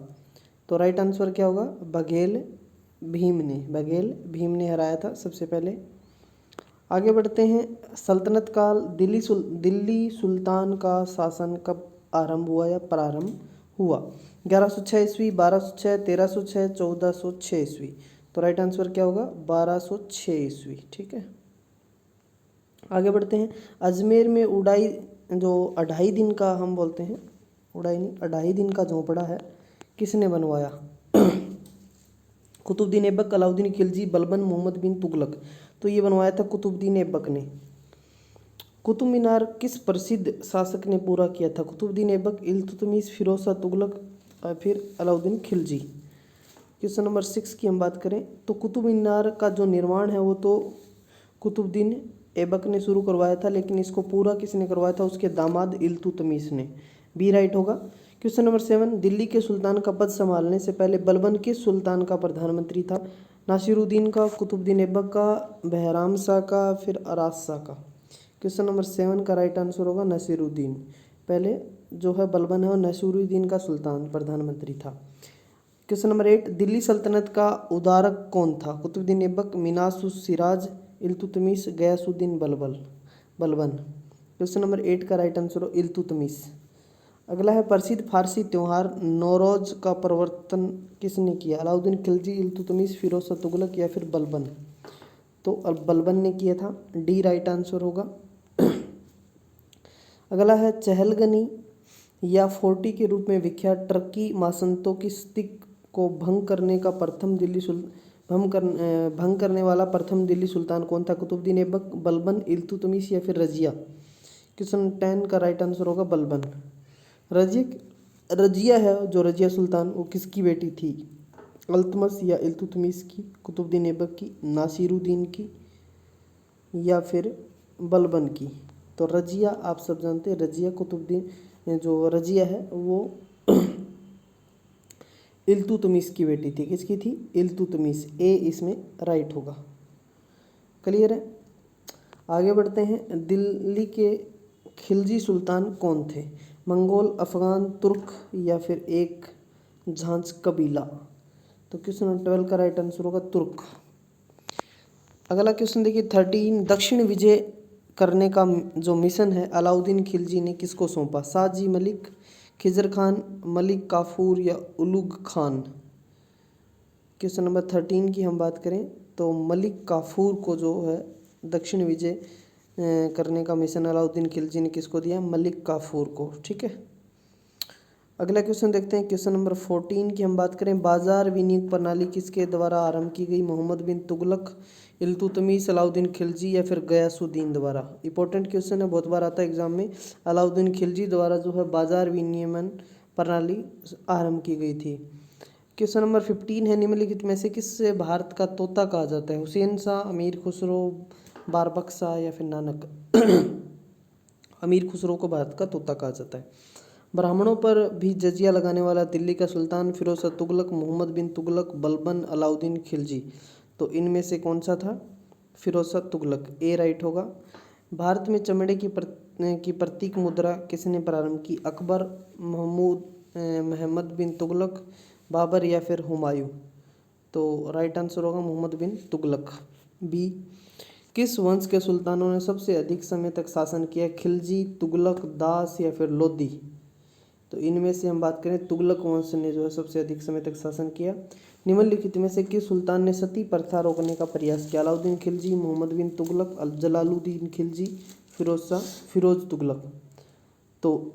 तो राइट आंसर क्या होगा? बघेल भीम ने हराया था सबसे पहले। आगे बढ़ते हैं, सल्तनत काल, दिल्ली सुल्तान का शासन कब आरंभ हुआ या प्रारंभ हुआ? 1106 ईस्वी, 1206, 1306, 1406 ईस्वी? तो राइट आंसर क्या होगा? 1206 ईस्वी, ठीक है। आगे बढ़ते हैं, अजमेर में उड़ाई, जो 2.5 दिन का हम बोलते हैं, उड़ाई नहीं 2.5 दिन का झोंपड़ा है, किसने बनवाया? कुतुबुद्दीन ऐबक, अलाउद्दीन खिलजी, बलबन, मोहम्मद बिन तुगलक? तो ये बनवाया था कुतुबुद्दीन ऐबक ने। कुतुब मीनार किस प्रसिद्ध शासक ने पूरा किया था? कुतुबुद्दीन ऐबक, इल्तुतमिश, फिरोज शाह तुगलक और फिर अलाउद्दीन खिलजी? क्वेश्चन नंबर 6 की हम बात करें तो कुतुब मीनार का जो निर्माण है वो तो कुतुबुद्दीन ऐबक ने शुरू करवाया था, लेकिन इसको पूरा किसने करवाया था? उसके दामाद इल्तुतमिश ने। बी राइट होगा। क्वेश्चन नंबर 7, दिल्ली के सुल्तान का पद संभालने से पहले बलबन किस सुल्तान का प्रधानमंत्री था? नासिरुद्दीन का, कुतुबुद्दीन ऐबक का, बहराम शाह का, फिर अराज शाह का? क्वेश्चन नंबर 7 का राइट आंसर होगा नासिरुद्दीन। पहले जो है बलबन है और नासिरुद्दीन का सुल्तान प्रधानमंत्री था। क्वेश्चन नंबर 8, दिल्ली सल्तनत का उदारक कौन था? कुतुबुद्दीन ऐबक, मिनास उस सिराज, इल्तुतमिश, गयासुद्दीन बलबन? क्वेश्चन नंबर 8 का राइट आंसर हो इल्तुतमिश। अगला है, प्रसिद्ध फारसी त्योहार नौरोज का प्रवर्तन किसने किया? अलाउद्दीन खिलजी, इल्तुतमिश, फिरोज शाह तुगलक या फिर बलबन? तो बलबन ने किया था, डी राइट आंसर होगा। अगला है, चहलगनी या फोर्टी के रूप में विख्यात टर्की मासंतों की स्थिति को भंग करने वाला प्रथम दिल्ली सुल्तान कौन था? कुतुबुद्दीन ऐबक, बलबन, इल्तुतमिश या फिर रजिया? क्वेश्चन 10 का राइट आंसर होगा बलबन। रजिया है जो रजिया सुल्तान, वो किसकी बेटी थी? अल्तमस या इल्तुतमिश की, कुतुबुद्दीन ऐबक की, नासिरुद्दीन की या फिर बलबन की? तो रजिया आप सब जानते हैं, रजिया कुतुबुद्दीन जो रजिया है वो इल्तुतमिश की बेटी थी। किसकी थी? इल्तुतमिश। ए इसमें राइट होगा। क्लियर है? आगे बढ़ते हैं, दिल्ली के खिलजी सुल्तान कौन थे? मंगोल, अफगान, तुर्क या फिर एक झांझ कबीला? तो क्वेश्चन नंबर 12 का राइट आंसर होगा तुर्क। अगला क्वेश्चन देखिए 13, दक्षिण विजय करने का जो मिशन है अलाउद्दीन खिलजी ने किसको सौंपा? शाहजी मलिक, खिजर खान, मलिक काफूर या उलुग खान। क्वेश्चन नंबर 13 की हम बात करें तो मलिक काफूर को जो है दक्षिण विजय करने का मिशन अलाउद्दीन खिलजी ने किसको दिया? मलिक काफूर को। ठीक है, अगला क्वेश्चन देखते हैं। क्वेश्चन नंबर 14 की हम बात करें, बाजार विनियोग प्रणाली किसके द्वारा आरंभ की गई? मोहम्मद बिन तुगलक, इल्तुतमिश, अलाउद्दीन खिलजी या फिर गयासुद्दीन द्वारा। इंपॉर्टेंट क्वेश्चन है, बहुत बार आता है एग्जाम में। अलाउद्दीन खिलजी द्वारा जो है बाजार विनियमन प्रणाली आरंभ की गई थी। क्वेश्चन नंबर 15 है, निम्नलिखित में से किससे भारत का तोता कहा जाता है? हुसैन शाह, अमीर खुसरो, बारबक्सा या फिर नानक। अमीर खुसरो को भारत का तोता कहा जाता है। ब्राह्मणों पर भी जजिया लगाने वाला दिल्ली का सुल्तान? फिरोज शाह तुगलक, मोहम्मद बिन तुगलक, बलबन, अलाउद्दीन खिलजी। तो इनमें से कौन सा था? फिरोज शाह तुगलक, ए राइट होगा। भारत में चमड़े की प्रतीक मुद्रा किसने प्रारंभ की? अकबर, मोहम्मद बिन तुगलक, बाबर या फिर हुमायूं। तो राइट आंसर होगा मोहम्मद बिन तुगलक, बी। किस वंश के सुल्तानों ने सबसे अधिक समय तक शासन किया? खिलजी, तुगलक, दास या फिर लोधी। तो इनमें से हम बात करें तुगलक वंश ने जो है सबसे अधिक समय तक शासन किया। निम्नलिखित में से किस सुल्तान ने सती प्रथा रोकने का प्रयास किया? अलाउद्दीन खिलजी, मोहम्मद बिन तुगलक, जलालुद्दीन खिलजी, फिरोज तुगलक। तो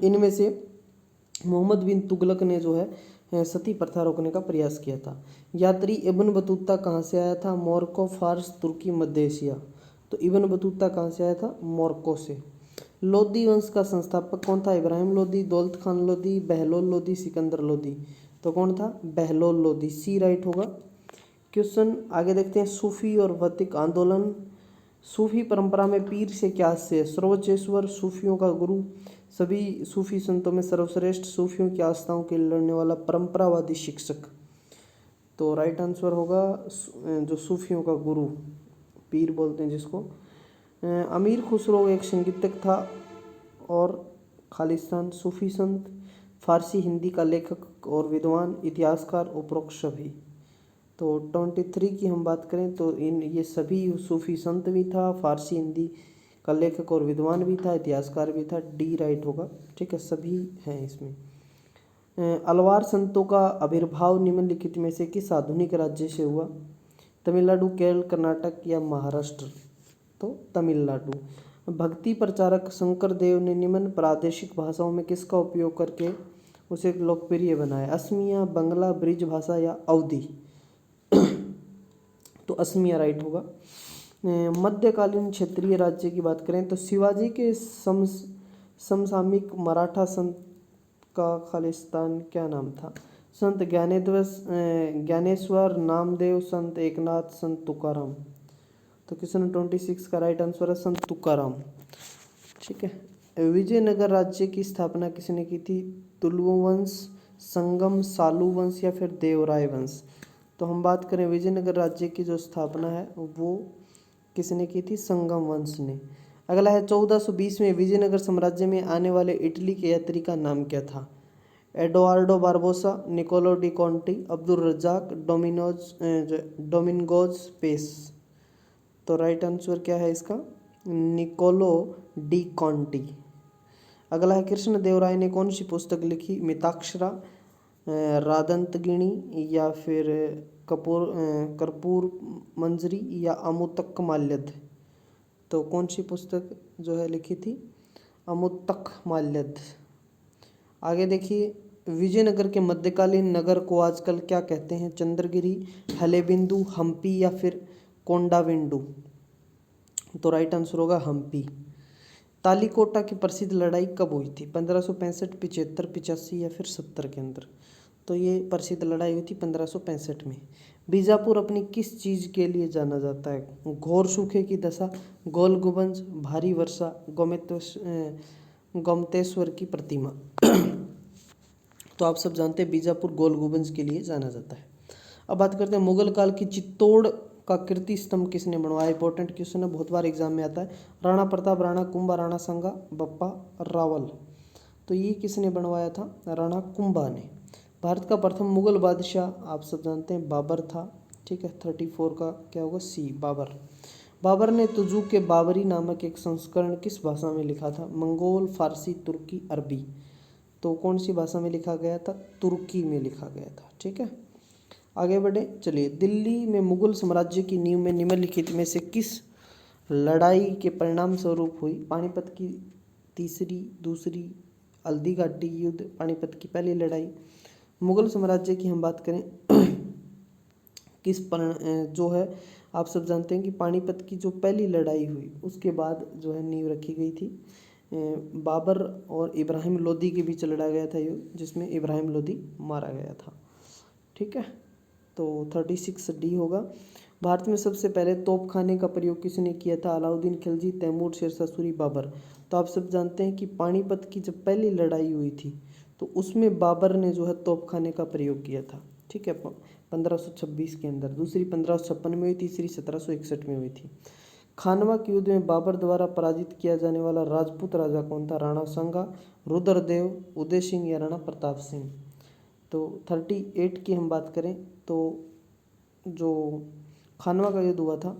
इनमें से मोहम्मद बिन तुगलक ने जो है सती प्रथा रोकने का प्रयास किया था। यात्री इब्न बतूता कहाँ से आया था? मोरक्को, फारस, तुर्की, मध्य एशिया। तो इब्न बतूता कहाँ से आया था? मोरक्को से। लोधी वंश का संस्थापक कौन था? इब्राहिम लोधी, दौलत खान लोधी, बहलोल लोधी, सिकंदर लोधी। तो कौन था? बहलोल लोधी, सी राइट होगा। क्वेश्चन आगे देखते हैं, सूफी और वैदिक आंदोलन। सूफी परंपरा में पीर से क्या आशय है? सर्वोच्चेश्वर, सूफियों का गुरु, सभी सूफी संतों में सर्वश्रेष्ठ, सूफियों की आस्थाओं के लिए लड़ने वाला, परंपरावादी शिक्षक। तो राइट आंसर होगा जो सूफियों का गुरु, पीर बोलते हैं जिसको। अमीर खुसरो एक संगीतज्ञ था और खालिस्तान, सूफी संत, फारसी हिंदी का लेखक और विद्वान, इतिहासकार, उपरोक्त सभी। तो 23 की हम बात करें तो ये सभी सूफी संत भी था, फारसी हिंदी का लेखक और विद्वान भी था, इतिहासकार भी था, डी राइट होगा। ठीक है, सभी हैं इसमें। अलवार संतों का आविर्भाव निम्नलिखित में से किस आधुनिक राज्य से हुआ? तमिलनाडु, केरल, कर्नाटक या महाराष्ट्र। तो तमिलनाडु। भक्ति प्रचारक शंकर देव ने निम्न प्रादेशिक भाषाओं में किसका उपयोग करके उसे लोकप्रिय बनाया? असमिया, बंगला, ब्रिज भाषा या अवधी। तो असमिया राइट होगा। मध्यकालीन क्षेत्रीय राज्य की बात करें तो शिवाजी के समसामयिक मराठा संत का खालिस्तान क्या नाम था? संत ज्ञानेश्वर, नामदेव, संत एकनाथ, संत तुकाराम। तो क्वेश्चन 26 का राइट आंसर है संत तुकाराम। ठीक है, विजयनगर राज्य की स्थापना किसने की थी? तुलु वंश, संगम, सालू वंश या फिर देवराय वंश। तो हम बात करें विजयनगर राज्य की जो स्थापना है वो किसने की थी? संगम वंश ने। अगला है 1420 में विजयनगर साम्राज्य में आने वाले इटली के यात्री का नाम क्या था? Edoardo Barbosa, Nicolo de Conti, Abdul Razzaq, Domingos Paes. तो राइट आंसर क्या है इसका? Nicolo de Conti. अगला है कृष्ण देवराय ने कौन सी पुस्तक लिखी? मिताक्षरा, रादंतगिणी या फिर कर्पूर मंजरी या अमुतक माल्यद। तो कौन सी पुस्तक जो है लिखी थी? अमुतक माल्यद। आगे देखिए, विजयनगर के मध्यकालीन नगर को आजकल क्या कहते हैं? चंद्रगिरी, हलेबिंदु, हम्पी या फिर कोंडाविंडू। तो राइट आंसर होगा हम्पी। तालीकोटा की प्रसिद्ध लड़ाई कब हुई थी? 1565, 75, 85 या फिर 70 के अंदर। तो ये प्रसिद्ध लड़ाई हुई थी 1565 में। बीजापुर अपनी किस चीज़ के लिए जाना जाता है? घोर सूखे की दशा, गोल गुंबज, भारी वर्षा, गोमतेश्वर की प्रतिमा। तो आप सब जानते हैं बीजापुर गोल गुंबज के लिए जाना जाता है। अब बात करते हैं मुगल काल की चित्तौड़ का कीर्ति स्तंभ किसने बनवाया? इंपॉर्टेंट क्वेश्चन है, बहुत बार एग्जाम में आता है। राणा प्रताप, राणा कुंभा, राणा संगा, बप्पा रावल। तो ये किसने बनवाया था? राणा कुंभा ने। भारत का प्रथम मुगल बादशाह आप सब जानते हैं बाबर था। ठीक है, 34 का क्या होगा? सी, बाबर। बाबर ने तुजू के बाबरी नामक एक संस्करण किस भाषा में लिखा था? मंगोल, फारसी, तुर्की, अरबी। तो कौन सी भाषा में लिखा गया था? तुर्की में लिखा गया था। ठीक है, आगे बढ़े। चलिए, दिल्ली में मुगल साम्राज्य की नींव में निम्नलिखित में से किस लड़ाई के परिणाम स्वरूप हुई? पानीपत की तीसरी, दूसरी, हल्दी घाटी युद्ध, पानीपत की पहली लड़ाई। मुगल साम्राज्य की हम बात करें जो है, आप सब जानते हैं कि पानीपत की जो पहली लड़ाई हुई उसके बाद जो है नींव रखी गई थी। बाबर और इब्राहिम लोदी के बीच लड़ा गया था युद्ध, जिसमें इब्राहिम लोदी मारा गया था। ठीक है, तो 36D होगा। भारत में सबसे पहले तोपखाने का प्रयोग किसने किया था? अलाउद्दीन खिलजी, तैमूर, शेरशाह सूरी, बाबर। तो आप सब जानते हैं कि पानीपत की जब पहली लड़ाई हुई थी तो उसमें बाबर ने जो है तोपखाने का प्रयोग किया था। ठीक है, 1526 के अंदर। दूसरी 1556 में हुई, तीसरी 1761 में हुई थी। खानवा के युद्ध में बाबर द्वारा पराजित किया जाने वाला राजपूत राजा कौन था? राणा सांगा, रुद्रदेव, उदय सिंह या राणा प्रताप सिंह। तो 38 की हम बात करें तो जो खानवा का युद्ध हुआ था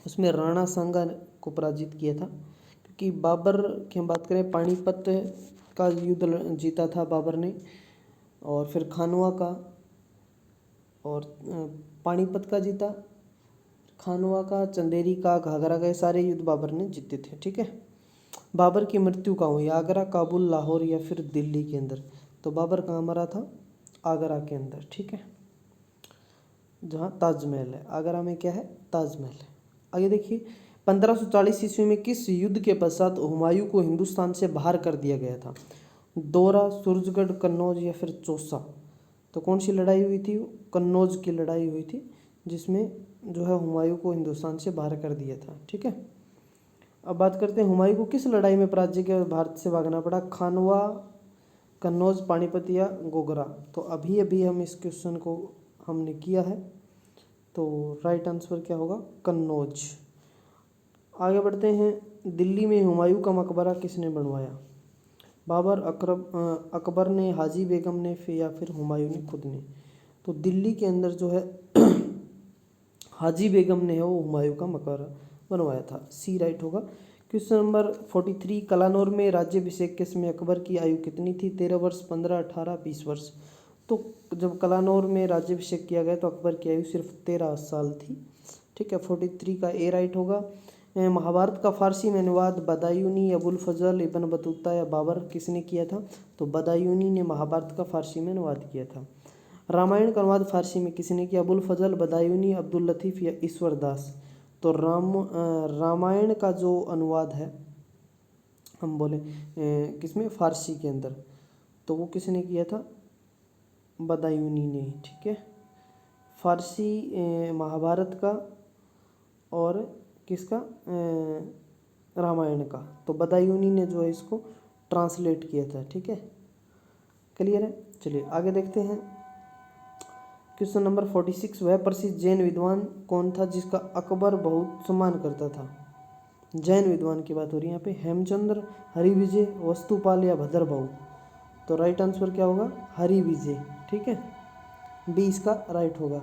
उसमें राणा सांगा को पराजित किया था, क्योंकि बाबर की हम बात करें पानीपत का युद्ध जीता था बाबर ने, और फिर खानवा का और पानीपत का जीता, खानवा का, चंदेरी का, घाघरा का, ये सारे युद्ध बाबर ने जीते थे। ठीक है, बाबर की मृत्यु कहाँ हुई? आगरा, काबुल, लाहौर या फिर दिल्ली के अंदर। तो बाबर कहाँ मरा था? आगरा के अंदर। ठीक है, जहाँ ताजमहल है। आगरा में क्या है? ताजमहल है। आगे देखिए, 1540 ईस्वी में किस युद्ध के पश्चात हुमायूं को हिंदुस्तान से बाहर कर दिया गया था? दोरा, सूरजगढ़, कन्नौज या फिर चौसा। तो कौन सी लड़ाई हुई थी? कन्नौज की लड़ाई हुई थी, जिसमें जो है हुमायूं को हिंदुस्तान से बाहर कर दिया था। ठीक है, अब बात करते हैं हुमायूं को किस लड़ाई में पराजय के भारत से भागना पड़ा? खानवा, कन्नौज, पानीपत या गोगरा। तो अभी अभी हम इस क्वेश्चन को हमने किया है, तो राइट आंसर क्या होगा? कन्नौज। आगे बढ़ते हैं, दिल्ली में हुमायूं का मकबरा किसने बनवाया? बाबर, अकबर ने, हाजी बेगम ने, या फिर हुमायूं ने खुद ने। तो दिल्ली के अंदर जो है हाजी बेगम ने है वो हुमायूं का मकबरा बनवाया था। सी राइट होगा। क्वेश्चन नंबर 43, कलानौर में राज्याभिषेक के समय अकबर की आयु कितनी थी? 13 वर्ष, 15, 18, 20 वर्ष। तो जब कलानौर में राज्याभिषेक किया गया तो अकबर की आयु सिर्फ 13 साल थी। ठीक है, 43 का ए राइट होगा। महाभारत का फारसी में अनुवाद बदायूनी, अबुल फजल, इब्न बतूता या बाबर किसने किया था? तो बदायूनी ने महाभारत का फारसी में अनुवाद किया था। रामायण का अनुवाद फारसी में किसने किया? अबुल फजल, बदायूनी, अब्दुल लतीफ़ या ईश्वर दास। तो रामायण का जो अनुवाद है हम बोले किसमें? फारसी के अंदर, तो वो किसने किया था? बदायूनी ने। ठीक है, फारसी महाभारत का और किसका? रामायण का। तो बदायूनी ने जो है इसको ट्रांसलेट किया था। ठीक है, क्लियर है। चलिए आगे देखते हैं। क्वेश्चन नंबर 46, वह प्रसिद्ध जैन विद्वान कौन था जिसका अकबर बहुत सम्मान करता था? जैन विद्वान की बात हो रही है यहाँ पे। हेमचंद्र, हरिविजय, वस्तुपाल या भद्रभाऊ। तो राइट आंसर क्या होगा? हरिविजय। ठीक है, बी इसका राइट होगा।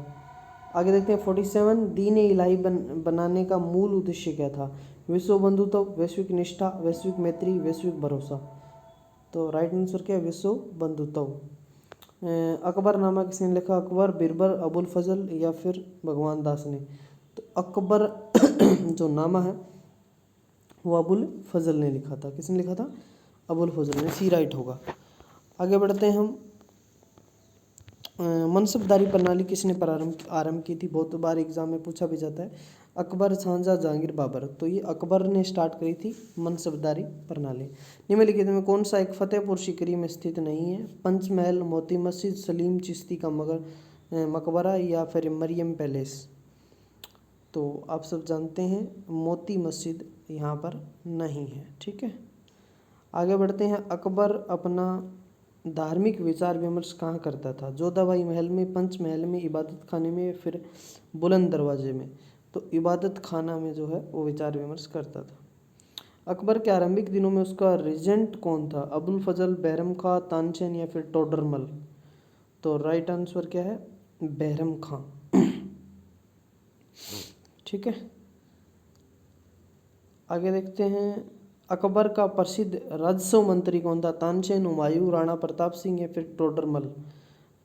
आगे देखते हैं 47, दीन इलाही बनाने का मूल उद्देश्य क्या था? विश्व बंधुत्व, वैश्विक निष्ठा, वैश्विक मैत्री, वैश्विक भरोसा। तो राइट आंसर क्या है? विश्व बंधुत्व। अकबरनामा किसने लिखा? अकबर, बिरबल, अबुल फजल या फिर भगवान दास ने। तो अकबर जो नामा है वो अबुल फजल ने लिखा था। किसने लिखा था? अबुल फजल ने। सी राइट होगा। आगे बढ़ते हैं हम। मनसबदारी प्रणाली किसने आरंभ की थी? बहुत बार एग्जाम में पूछा भी जाता है। अकबर, शाहजहां, जहांगीर, बाबर। तो ये अकबर ने स्टार्ट करी थी मनसबदारी प्रणाली। निम्नलिखित में कौन सा एक फतेहपुर सीकरी में स्थित नहीं है? पंचमहल, मोती मस्जिद, सलीम चिश्ती का मकबरा या फिर मरियम पैलेस। तो आप सब जानते हैं मोती मस्जिद यहाँ पर नहीं है। ठीक है, आगे बढ़ते हैं। अकबर अपना धार्मिक विचार विमर्श कहाँ करता था? जोधाबाई महल में, पंचमहल में, इबादत खाने में, फिर बुलंद दरवाजे में। तो इबादत खाना में जो है वो विचार विमर्श करता था। अकबर के आरंभिक दिनों में उसका रीजेंट कौन था? अबुल फजल, बैरम खां, तानसेन या फिर टोडरमल। तो राइट आंसर क्या है? बैरम खां। ठीक है, आगे देखते हैं। अकबर का प्रसिद्ध राजस्व मंत्री कौन था? तानसेन, हुमायूं, राणा प्रताप सिंह या फिर टोडरमल?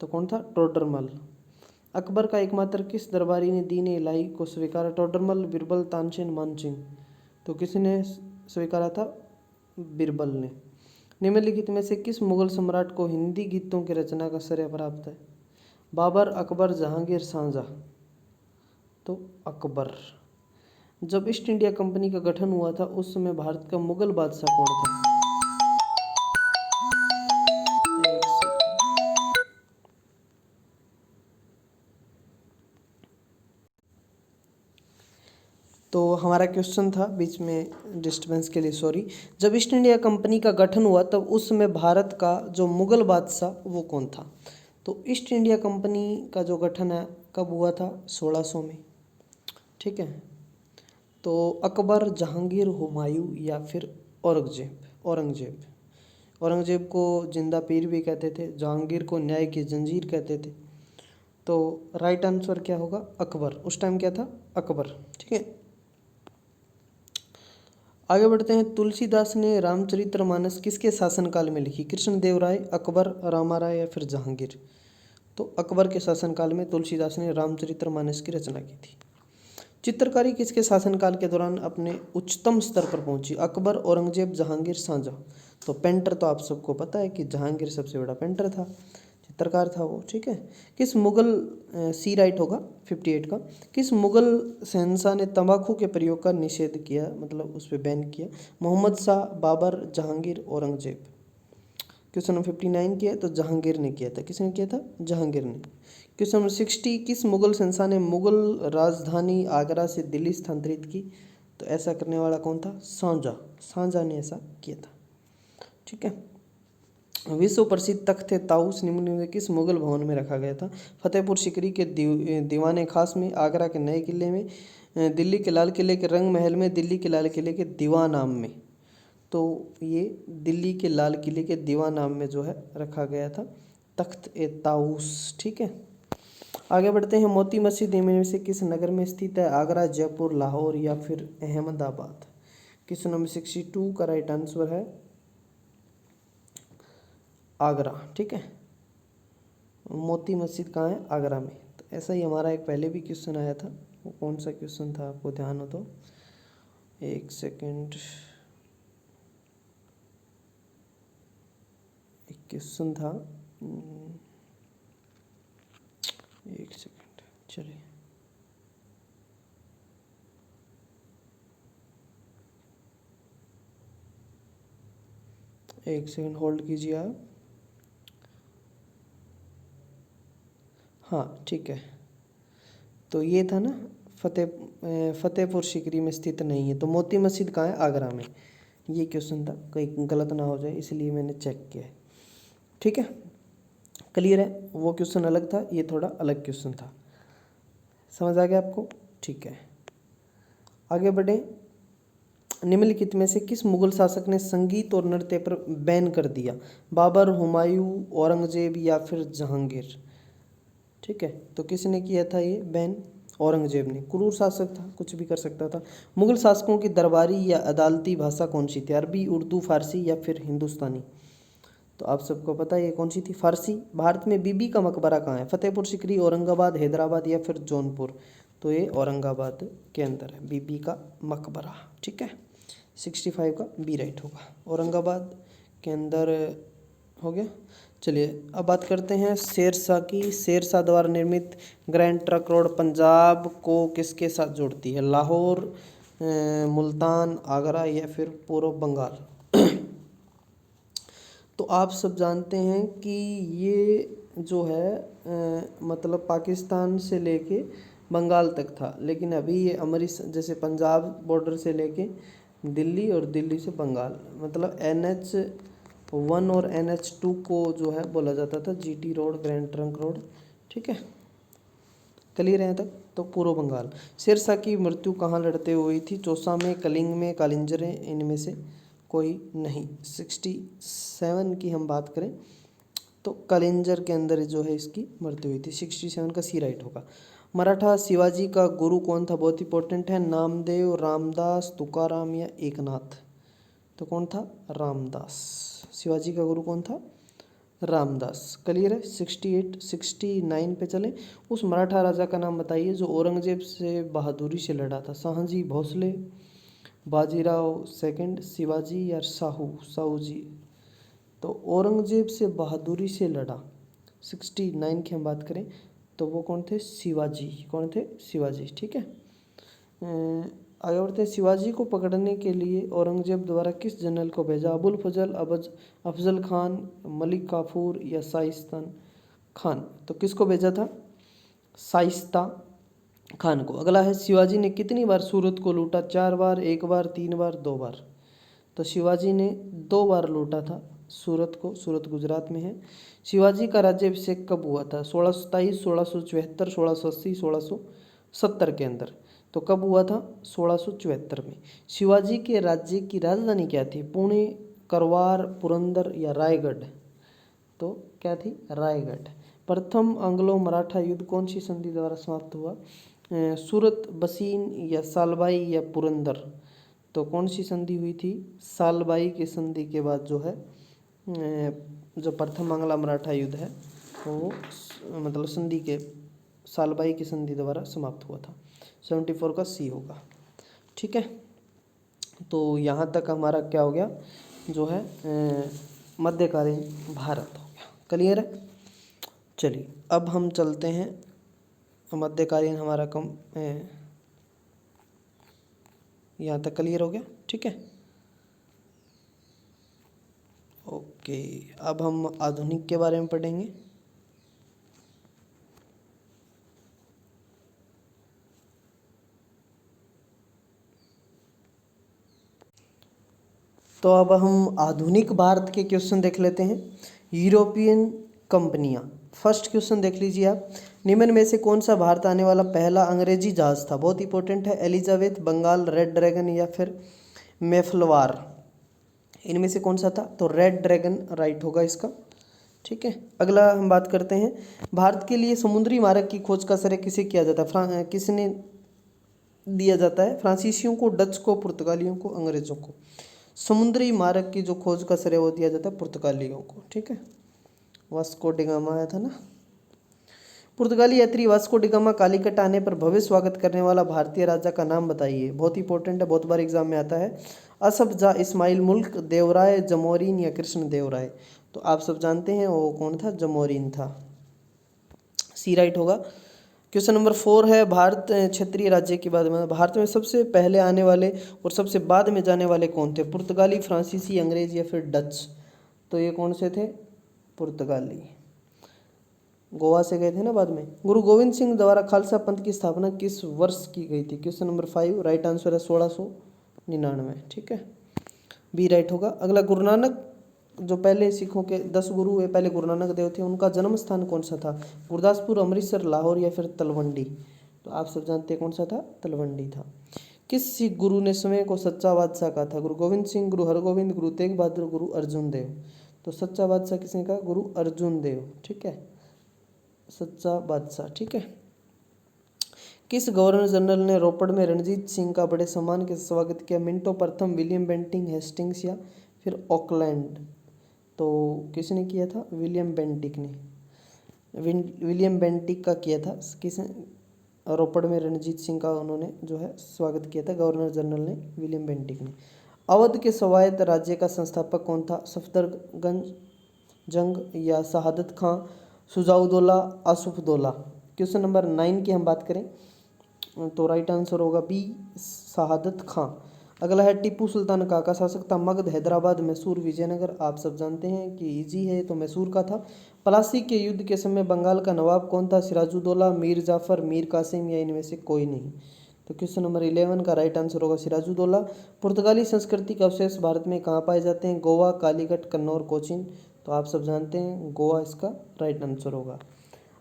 तो कौन था? टोडरमल। अकबर का एकमात्र किस दरबारी ने दीन इलाही को स्वीकारा? टोडरमल, बिरबल, तानसेन, मानसिंह? तो किसने स्वीकारा था? बिरबल ने। निम्नलिखित में से किस मुगल सम्राट को हिंदी गीतों की रचना का श्रेय प्राप्त है? बाबर, अकबर, जहांगीर, शाहजहां? तो अकबर। जब ईस्ट इंडिया कंपनी का गठन हुआ था उस समय भारत का मुगल बादशाह कौन था? एक सेकंड। तो हमारा क्वेश्चन था, बीच में डिस्टर्बेंस के लिए सॉरी। जब ईस्ट इंडिया कंपनी का गठन हुआ तब उस समय भारत का जो मुगल बादशाह वो कौन था? तो ईस्ट इंडिया कंपनी का जो गठन है कब हुआ था? 1600 में। ठीक है। तो अकबर, जहांगीर, हुमायूं या फिर औरंगजेब? औरंगजेब। औरंगजेब को जिंदा पीर भी कहते थे, जहांगीर को न्याय की जंजीर कहते थे। तो राइट आंसर क्या होगा? अकबर। उस टाइम क्या था? अकबर। ठीक है। आगे बढ़ते हैं। तुलसीदास ने रामचरितमानस किसके शासनकाल में लिखी? कृष्णदेव राय, अकबर, रामाराय या फिर जहांगीर? तो अकबर के शासनकाल में तुलसीदास ने रामचरितमानस की रचना की थी। चित्रकारी किसके शासनकाल के दौरान अपने उच्चतम स्तर पर पहुंची? अकबर, औरंगजेब, जहांगीर, शाहजहां? तो पेंटर तो आप सबको पता है कि जहांगीर सबसे बड़ा पेंटर था, चित्रकार था वो। ठीक है। किस मुगल सी राइट होगा 58 का। किस मुगल शहंशाह ने तंबाकू के प्रयोग का निषेध किया, मतलब उस पर बैन किया? मोहम्मद शाह, बाबर, जहांगीर, औरंगजेब? क्वेश्चन नंबर 59 किया तो जहांगीर ने किया था। किसने किया था? जहांगीर ने। क्वेश्चन नंबर 60, किस मुगल शहंशाह ने मुगल राजधानी आगरा से दिल्ली स्थानांतरित की? तो ऐसा करने वाला कौन था? शाहजहां। शाहजहां ने ऐसा किया था। ठीक है। विश्व प्रसिद्ध तख्त ताऊस निम्न में किस मुगल भवन में रखा गया था? फतेहपुर सीकरी के दीवाने खास में, आगरा के नए किले में, दिल्ली के लाल किले के रंग महल में, दिल्ली के लाल किले के दीवानाम में? तो ये दिल्ली के लाल किले के दीवानाम में जो है रखा गया था तख्त ए ताऊस। ठीक है। आगे बढ़ते हैं। मोती मस्जिद इनमें से किस नगर में स्थित है? आगरा, जयपुर, लाहौर या फिर अहमदाबाद? क्वेश्चन नंबर 62 का राइट आंसर है आगरा। ठीक है। मोती मस्जिद कहाँ है? आगरा में। तो ऐसा ही हमारा एक पहले भी क्वेश्चन आया था, वो कौन सा क्वेश्चन था आपको ध्यान हो तो? एक सेकेंड। एक क्वेश्चन था, एक सेकेंड चलिए। एक सेकेंड होल्ड कीजिए आप। हाँ ठीक है। तो ये था ना फतेहपुर सीकरी में स्थित नहीं है। तो मोती मस्जिद कहाँ है? आगरा में। ये क्वेश्चन था, कहीं गलत ना हो जाए इसलिए मैंने चेक किया है। ठीक है। क्लियर है? वो क्वेश्चन अलग था, ये थोड़ा अलग क्वेश्चन था। समझ आ गया आपको? ठीक है। आगे बढ़े। निम्नलिखित में से किस मुगल शासक ने संगीत और नृत्य पर बैन कर दिया? बाबर, हुमायूं, औरंगजेब या फिर जहांगीर? ठीक है। तो किसने किया था ये बैन? औरंगजेब ने। क्रूर शासक था, कुछ भी कर सकता था। मुगल शासकों की दरबारी या अदालती भाषा कौन सी थी? अरबी, उर्दू, फारसी या फिर हिंदुस्तानी? तो आप सबको पता है ये कौन सी थी? फारसी। भारत में बीबी का मकबरा कहाँ है? फतेहपुर सीकरी, औरंगाबाद, हैदराबाद या फिर जौनपुर? तो ये औरंगाबाद के अंदर है बीबी का मकबरा। ठीक है। 65 का बी राइट होगा, औरंगाबाद के अंदर हो गया। चलिए अब बात करते हैं शेरशाह की। शेरशाह द्वारा निर्मित ग्रैंड ट्रंक रोड पंजाब को किसके साथ जोड़ती है? लाहौर, मुल्तान, आगरा या फिर पूर्व बंगाल? तो आप सब जानते हैं कि ये जो है मतलब पाकिस्तान से लेके बंगाल तक था, लेकिन अभी ये अमृतसर जैसे पंजाब बॉर्डर से लेके दिल्ली और दिल्ली से बंगाल, मतलब NH1 और NH2 को जो है बोला जाता था GT road, grand trunk road. ठीक है। क्लियर है तक? तो पूर्व बंगाल। शेरशाह की मृत्यु कहाँ लड़ते हुई थी? चौसा में, कलिंग में, कालिंजरे, इनमें से कोई नहीं। 67 की हम बात करें तो कलिंजर के अंदर जो है इसकी मृत्यु हुई थी। 67 का सी राइट होगा। मराठा शिवाजी का गुरु कौन था? बहुत इंपॉर्टेंट है। नामदेव, रामदास, तुकाराम या एकनाथ? तो कौन था? रामदास। शिवाजी का गुरु कौन था? रामदास। क्लियर है? 68 69 पे चले। उस मराठा राजा का नाम बताइए जो औरंगजेब से बहादुरी से लड़ा था। शाहजी भोसले, बाजीराव सेकंड, शिवाजी या साहू जी। तो औरंगजेब से बहादुरी से लड़ा 69 की हम बात करें तो वो कौन थे? शिवाजी। कौन थे? शिवाजी। ठीक है। आगे बढ़ते हैं। शिवाजी को पकड़ने के लिए औरंगजेब द्वारा किस जनरल को भेजा? अबुल फजल, अफजल खान, मलिक काफूर या शाइस्ता खान। तो किसको भेजा था? शाइस्ता खान को। अगला है, शिवाजी ने कितनी बार सूरत को लूटा? 4 बार, 1 बार, 3 बार, 2 बार। तो शिवाजी ने 2 बार लूटा था सूरत को। सूरत गुजरात में है। शिवाजी का राज्याभिषेक कब हुआ था? 1627, 1674, 1680, 1670 के अंदर। तो कब हुआ था? 1674 में। शिवाजी के राज्य की राजधानी क्या थी? पुणे, करवार, पुरंदर या रायगढ़। तो क्या थी? रायगढ़। प्रथम एंग्लो मराठा युद्ध कौन सी संधि द्वारा समाप्त हुआ? सूरत, बसीन या सालबाई या पुरंदर। तो कौन सी संधि हुई थी? सालबाई की संधि के बाद जो है जो प्रथम बांग्ला मराठा युद्ध है वो मतलब संधि के सालबाई की संधि द्वारा समाप्त हुआ था। 74 का सी होगा। ठीक है। तो यहाँ तक हमारा क्या हो गया जो है मध्यकालीन भारत हो गया। क्लियर है? चलिए अब हम चलते हैं मध्यकालीन हमारा यहाँ तक क्लियर हो गया। ठीक है। ओके, अब हम आधुनिक के बारे में पढ़ेंगे। तो अब हम आधुनिक भारत के क्वेश्चन देख लेते हैं। यूरोपियन कंपनियां। फर्स्ट क्वेश्चन देख लीजिए आप। निम्न में से कौन सा भारत आने वाला पहला अंग्रेजी जहाज था? बहुत इंपॉर्टेंट है। एलिजाबेथ, बंगाल, रेड ड्रैगन या फिर मेफलवार। इनमें से कौन सा था? तो रेड ड्रैगन राइट होगा इसका। ठीक है। अगला हम बात करते हैं। भारत के लिए समुद्री मार्ग की खोज का श्रेय किसे किया जाता है? किसने दिया जाता है? फ्रांसीसियों को, डच को, पुर्तगालियों को, अंग्रेजों को। समुद्री मार्ग की जो खोज का श्रेय वो दिया जाता है पुर्तगालियों को। ठीक है। वास्को डिगामा आया था ना। पुर्तगाली यात्री वास्को डिगामा कालीकट आने पर भव्य स्वागत करने वाला भारतीय राजा का नाम बताइए। बहुत इंपॉर्टेंट है, बहुत बार एग्जाम में आता है। असफ जा, इस्माइल मुल्क, देवराय, जमोरीन या कृष्ण देवराय। तो आप सब जानते हैं वो कौन था? जमोरीन था। सी राइट होगा। क्वेश्चन नंबर 4 है। भारत क्षेत्रीय राज्य की बात में भारत में सबसे पहले आने वाले और सबसे बाद में जाने वाले कौन थे? पुर्तगाली, फ्रांसीसी, अंग्रेज या फिर डच। तो ये कौन से थे? पुर्तगाली। गोवा से गए थे ना बाद में। गुरु गोविंद सिंह द्वारा खालसा पंथ की स्थापना किस वर्ष की गई थी? क्वेश्चन नंबर 5 राइट आंसर है 1699। ठीक है, बी राइट होगा। अगला, गुरु नानक जो पहले सिखों के 10 गुरु हुए, पहले गुरु नानक देव थे, उनका जन्म स्थान कौन सा था? गुरदासपुर, अमृतसर, लाहौर या फिर तलवंडी। तो आप सब जानते हैं कौन सा था? तलवंडी था। किस सिख गुरु ने समय को सच्चा बादशाह कहा था? गुरु गोविंद सिंह, गुरु हरगोविंद, गुरु तेग बहादुर, गुरु अर्जुन देव। तो सच्चा बादशाह किसने कहा? गुरु अर्जुन देव। ठीक है, सच्चा बादशाह। ठीक है। किस गवर्नर जनरल ने रोपड़ में रणजीत सिंह का बड़े सम्मान के स्वागत किया? मिंटो प्रथम, विलियम बेंटिंक, हेस्टिंग्स या फिर ऑकलैंड। तो किसने किया था? विलियम बेंटिक ने। विलियम बेंटिक का किया था। किसने रोपड़ में रणजीत सिंह का उन्होंने जो है स्वागत किया था? गवर्नर जनरल ने, विलियम बेंटिक ने। अवध के स्वायत्त राज्य का संस्थापक कौन था? सफदरगंज जंग या शहादत खां, सुजाउद्दौला, आसुफदौला। क्वेश्चन नंबर 9 की हम बात करें तो राइट आंसर होगा बी, शहादत खां। अगला है, टीपू सुल्तान का शासक था? मगध, हैदराबाद, मैसूर, विजयनगर। आप सब जानते हैं कि इजी है, तो मैसूर का था। प्लासी के युद्ध के समय बंगाल का नवाब कौन था? सिराजुद्दौला, मीर जाफर, मीर कासिम या इनमें से कोई नहीं। तो क्वेश्चन नंबर 11 का राइट आंसर होगा सिराजुद्दौला। पुर्तगाली संस्कृति के अवशेष भारत में कहाँ पाए जाते हैं? गोवा, कालीकट, कन्नौर, कोचीन। तो आप सब जानते हैं गोवा इसका राइट आंसर होगा।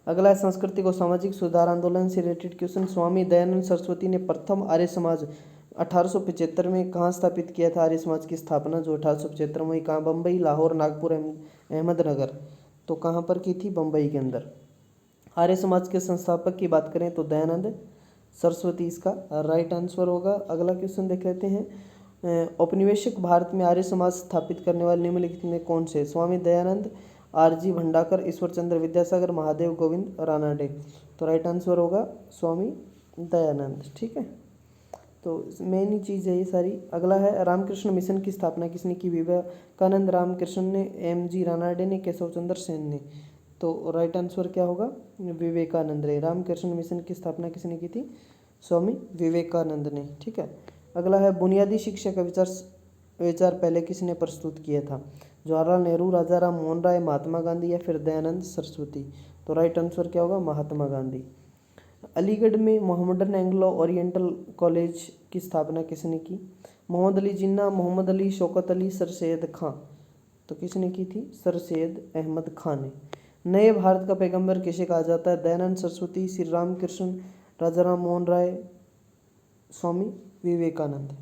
अगला है, सांस्कृतिक और सामाजिक सुधार आंदोलन से रिलेटेड क्वेश्चन। स्वामी दयानंद सरस्वती ने प्रथम आर्य समाज 1875 में कहाँ स्थापित किया था? आर्य समाज की स्थापना जो 1875 में कहाँ? बम्बई, लाहौर, नागपुर, अहमदनगर। तो कहाँ पर की थी? बम्बई के अंदर। आर्य समाज के संस्थापक की बात करें तो दयानंद सरस्वती इसका राइट आंसर होगा। अगला क्वेश्चन देख लेते हैं। औपनिवेशिक भारत में आर्य समाज स्थापित करने वाले निम्नलिखित में कौन से? स्वामी दयानंद, आरजी भंडाकर, ईश्वर चंद्र विद्यासागर, महादेव गोविंद रानाडे। तो राइट आंसर होगा स्वामी दयानंद। ठीक है, तो मेन ही चीज़ है ये सारी। अगला है रामकृष्ण मिशन की स्थापना किसने की? विवेकानंद, रामकृष्ण ने, एमजी रानाडे ने, केशव चंद्र सेन ने। तो राइट आंसर क्या होगा? विवेकानंद ने। रामकृष्ण मिशन की स्थापना किसने की थी? स्वामी विवेकानंद ने। ठीक है, अगला है बुनियादी शिक्षा का विचार पहले किसने प्रस्तुत किया था? जवाहरलाल नेहरू, राजा राम मोहन राय, महात्मा गांधी या फिर दयानंद सरस्वती। तो राइट आंसर क्या होगा? महात्मा गांधी। अलीगढ़ में मोहम्मदन एंग्लो ओरिएंटल कॉलेज की स्थापना किसने की? मोहम्मद अली जिन्ना, मोहम्मद अली, शौकत अली, सर सैयद खां। तो किसने की थी? सर सैयद अहमद खां ने। नए भारत का पैगंबर किसे कहा जाता है? दयानंद सरस्वती, श्री रामकृष्ण, राजा राम मोहन राय, स्वामी विवेकानंद।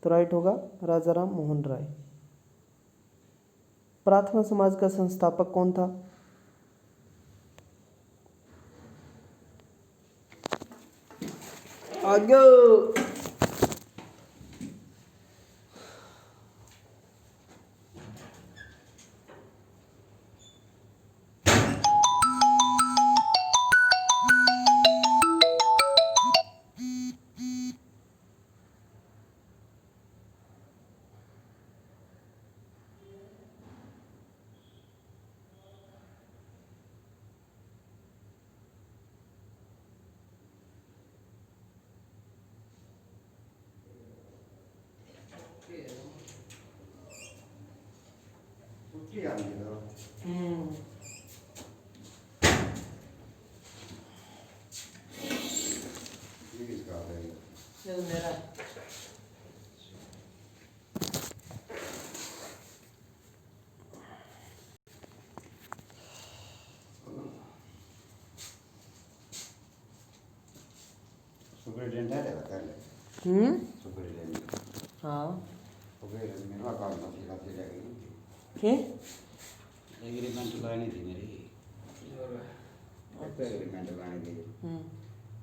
तो राइट होगा राजा राम मोहन राय। प्रार्थना समाज का संस्थापक कौन था? आगे मेरा सुपरिटेंडेंट है बता ले। सुपरिटेंडेंट हाँ तो फिर मेरा काम था सीधा सीधा गई के एग्रीमेंट लानी थी मेरी एग्रीमेंट लानी थी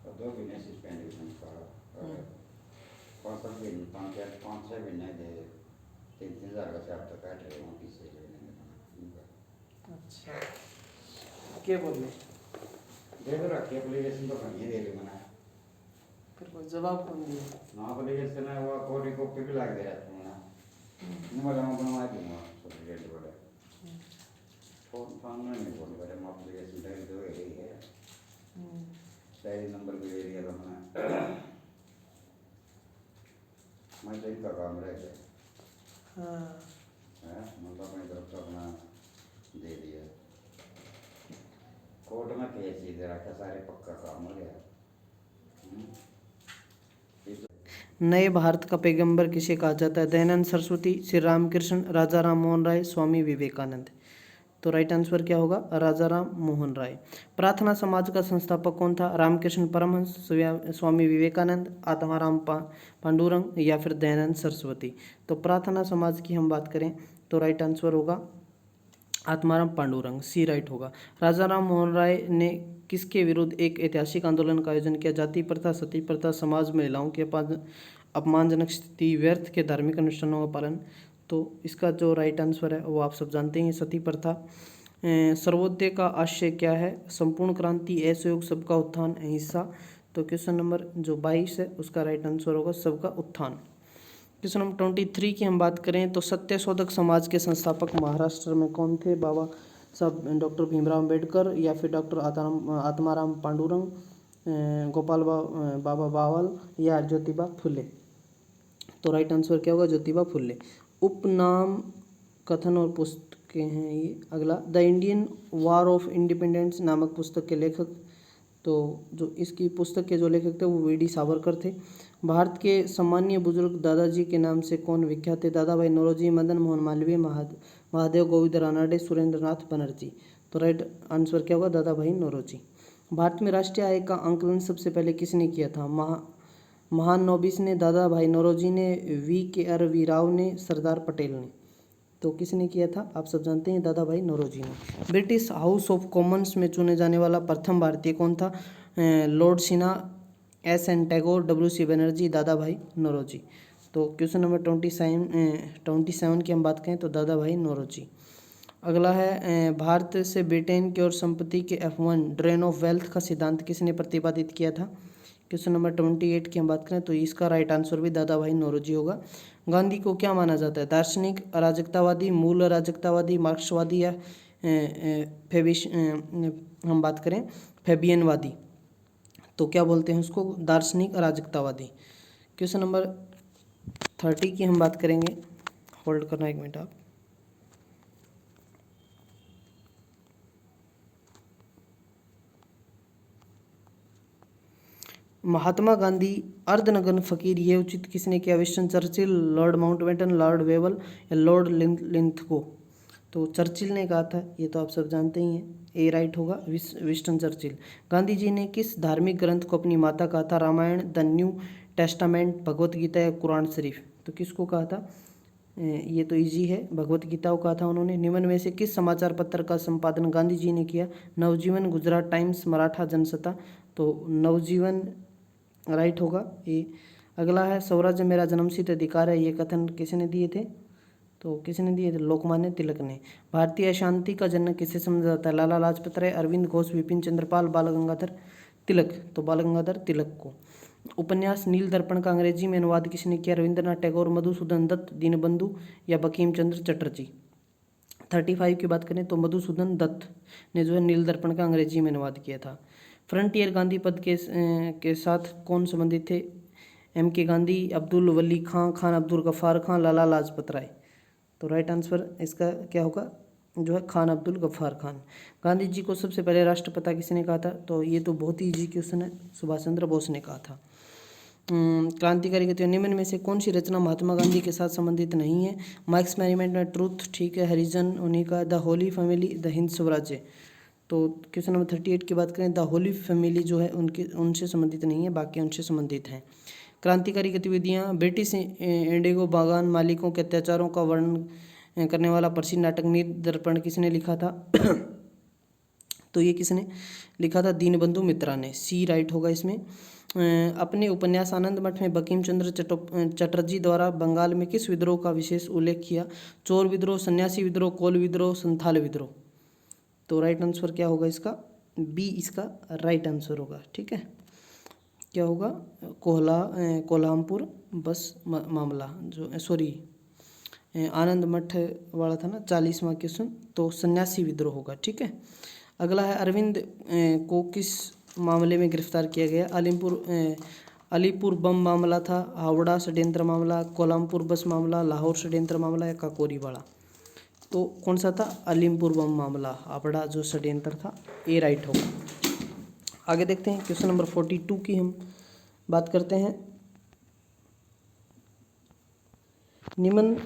और 2 महीने सस्पेंड का 5 महीने दे 3,000 का चार्ज तो काट रहे हो किससे अच्छा क्या बोले? दे दो रखिए एप्लीकेशन तो कहीं दे ली मना फिर कोई जवाब कौन दिया? ना एप्लीकेशन है वो कोडी कॉपी भी लग दे रहा है ना मैं बनवा दूंगा सुपरिटेंडेंट बोले फोन नहीं बोल रहे हम एप्लीकेशन दे दो यही है डायरी नंबर भी दे दिया था मैंने मैं तो इनका काम रह गया हाँ मतलब अपनी तरफ से अपना दे दिया कोर्ट में केस ही दे रखा सारे पक्का काम हो गया। नए भारत का पैगंबर किसे कहा जाता है? दयानंद सरस्वती, श्री रामकृष्ण, राजा राम मोहन राय, स्वामी विवेकानंद। तो राइट आंसर क्या होगा? राजा राम मोहन राय। प्रार्थना समाज का संस्थापक कौन था? रामकृष्ण परमहंस, स्वामी विवेकानंद, आत्माराम पांडुरंग या फिर दयानंद सरस्वती। तो प्रार्थना समाज की हम बात करें तो राइट आंसर होगा आत्माराम पांडुरंग, सी राइट होगा। राजा राम मोहन राय ने किसके विरुद्ध एक ऐतिहासिक आंदोलन का आयोजन किया? जाति प्रथा, सती प्रथा, समाज महिलाओं की अपमानजनक स्थिति, व्यर्थ के धार्मिक अनुष्ठानों का पालन। तो इसका जो राइट आंसर है वो आप सब जानते हैं, सती प्रथा। सर्वोदय का आशय क्या है? संपूर्ण क्रांति, असहयोग, सबका उत्थान, अहिंसा। तो क्वेश्चन नंबर जो 22 है उसका राइट आंसर होगा सबका उत्थान। क्वेश्चन नंबर 23 की हम बात करें तो सत्यशोधक समाज के संस्थापक महाराष्ट्र में कौन थे? बाबा साहब डॉक्टर भीमराव अम्बेडकर या फिर डॉक्टर आत्माराम पांडुरंग, गोपाल बाबा बावल या ज्योतिबा फुले। तो राइट आंसर क्या होगा? ज्योतिबा फुले। उपनाम, कथन और पुस्तकें हैं ये। अगला the Indian war of independence नामक पुस्तक के लेखक, तो जो इसकी पुस्तक के जो लेखक थे वो वी.डी. सावरकर थे। भारत के सम्मानीय बुजुर्ग दादाजी के नाम से कौन विख्यात थे? दादा भाई नौरोजी, मदन मोहन मालवीय, महादेव गोविंद रानाडे, सुरेंद्र नाथ बनर्जी। तो राइट आंसर क्या होगा? दादा भाई नौरोजी। भारत में राष्ट्रीय आय का आंकलन सबसे पहले किसने किया था? महानोबिस ने, दादा भाई नौरोजी ने, वी.के.आर. राव ने, सरदार पटेल ने। तो किसने किया था? आप सब जानते हैं दादा भाई नौरोजी ने। ब्रिटिश हाउस ऑफ कॉमन्स में चुने जाने वाला प्रथम भारतीय कौन था? Lord Sinha, S N. Tagore, W C. Banerjee, Dadabhai Naoroji. तो क्वेश्चन नंबर 27 की हम बात करें तो दादा भाई नौरोजी। अगला है भारत से ब्रिटेन की ओर संपत्ति के F1 ड्रेन ऑफ वेल्थ का सिद्धांत किसने प्रतिपादित किया था। क्वेश्चन नंबर 28 की हम बात करें तो इसका राइट आंसर भी दादा भाई नौरोजी होगा। गांधी को क्या माना जाता है, दार्शनिक, अराजकतावादी, मूल अराजकतावादी, मार्क्सवादी या हम बात करें फेबियनवादी, तो क्या बोलते हैं उसको, दार्शनिक अराजकतावादी। क्वेश्चन नंबर 30 की हम बात करेंगे, होल्ड करना एक मिनट आप। महात्मा गांधी अर्धनग्न फकीर ये उचित किसने किया, Winston Churchill, Lord Mountbatten, Lord Wavell या लॉर्ड लिंथगो। तो चर्चिल ने कहा था, ये तो आप सब जानते ही हैं, ए राइट होगा, विंस्टन चर्चिल। गांधी जी ने किस धार्मिक ग्रंथ को अपनी माता कहा था, Ramayan, the new testament, Bhagavad Gita या कुरान शरीफ। तो किसको कहा था, ये तो इजी है, भगवत गीता को कहा था उन्होंने। निम्न में से किस समाचार पत्र का संपादन गांधी जी ने किया, नवजीवन, गुजरात टाइम्स, मराठा जनसत्ता। तो नवजीवन राइट होगा ये। अगला है स्वराज्य मेरा जन्मसिद्ध अधिकार है, ये कथन किसने दिए थे, तो किसने दिए थे, लोकमान्य तिलक ने। भारतीय अशांति का जनक किसे समझा जाता है, लाला लाजपत राय, अरविंद घोष, विपिन चंद्रपाल, बाल गंगाधर तिलक। तो बाल गंगाधर तिलक को। उपन्यास नील दर्पण का अंग्रेजी में अनुवाद किसने किया, रविंद्रनाथ टैगोर, मधुसूदन दत्त, दीनबंधु या बंकिम चंद्र चटर्जी। 35 की बात करें तो मधुसूदन दत्त ने जो है नील दर्पण का अंग्रेजी में अनुवाद किया था। फ्रंटियर गांधी पद के साथ कौन संबंधित थे, M.K. गांधी, अब्दुल वली खां, खान अब्दुल गफ्फार खां, लाला लाजपत राय। तो राइट आंसर इसका क्या होगा, जो है खान अब्दुल गफ्फार खान। गांधी जी को सबसे पहले राष्ट्रपिता किसने कहा था, तो ये तो बहुत ही इजी क्वेश्चन है, सुभाष चंद्र बोस ने कहा था। क्रांतिकारी गतिविधियों निम्न में से कौन सी रचना महात्मा गांधी के साथ संबंधित नहीं है, माई एक्सपेरिमेंट में ट्रूथ, ठीक है, हरिजन उन्हीं का, the Holi family, the Hind स्वराज्य। तो क्वेश्चन नंबर 38 की बात करें, द होली फैमिली जो है उनसे संबंधित नहीं है, बाकी उनसे संबंधित हैं। क्रांतिकारी गतिविधियाँ, ब्रिटिश इंडिगो बागान मालिकों के अत्याचारों का वर्णन करने वाला प्रसिद्ध नाटक नील दर्पण किसने लिखा था तो ये किसने लिखा था, दीनबंधु मित्रा ने, सी राइट होगा इसमें। अपने उपन्यास आनंद मठ में बंकिम चंद्र चटर्जी द्वारा बंगाल में किस विद्रोह का विशेष उल्लेख किया, चोर विद्रोह, सन्यासी विद्रोह, कोल विद्रोह, संथाल विद्रोह। तो राइट आंसर क्या होगा इसका, बी इसका राइट आंसर होगा, ठीक है। क्या होगा, कोल्हामपुर बस मामला, जो सॉरी आनंद मठ वाला था ना 40वां क्वेश्चन, तो सन्यासी विद्रोह होगा, ठीक है। अगला है अरविंद को किस मामले में गिरफ्तार किया गया, अलीपुर बम मामला था, हावड़ा षड्यंत्र मामला, कोल्हामपुर बस मामला, लाहौर षड्यंत्र मामला या काकोरीवाड़ा। तो कौन सा था, अलीपुर बम मामला, हावड़ा जो षड्यंत्र था, ए राइट होगा। आगे देखते हैं क्वेश्चन नंबर 42 की हम बात करते हैं। निम्न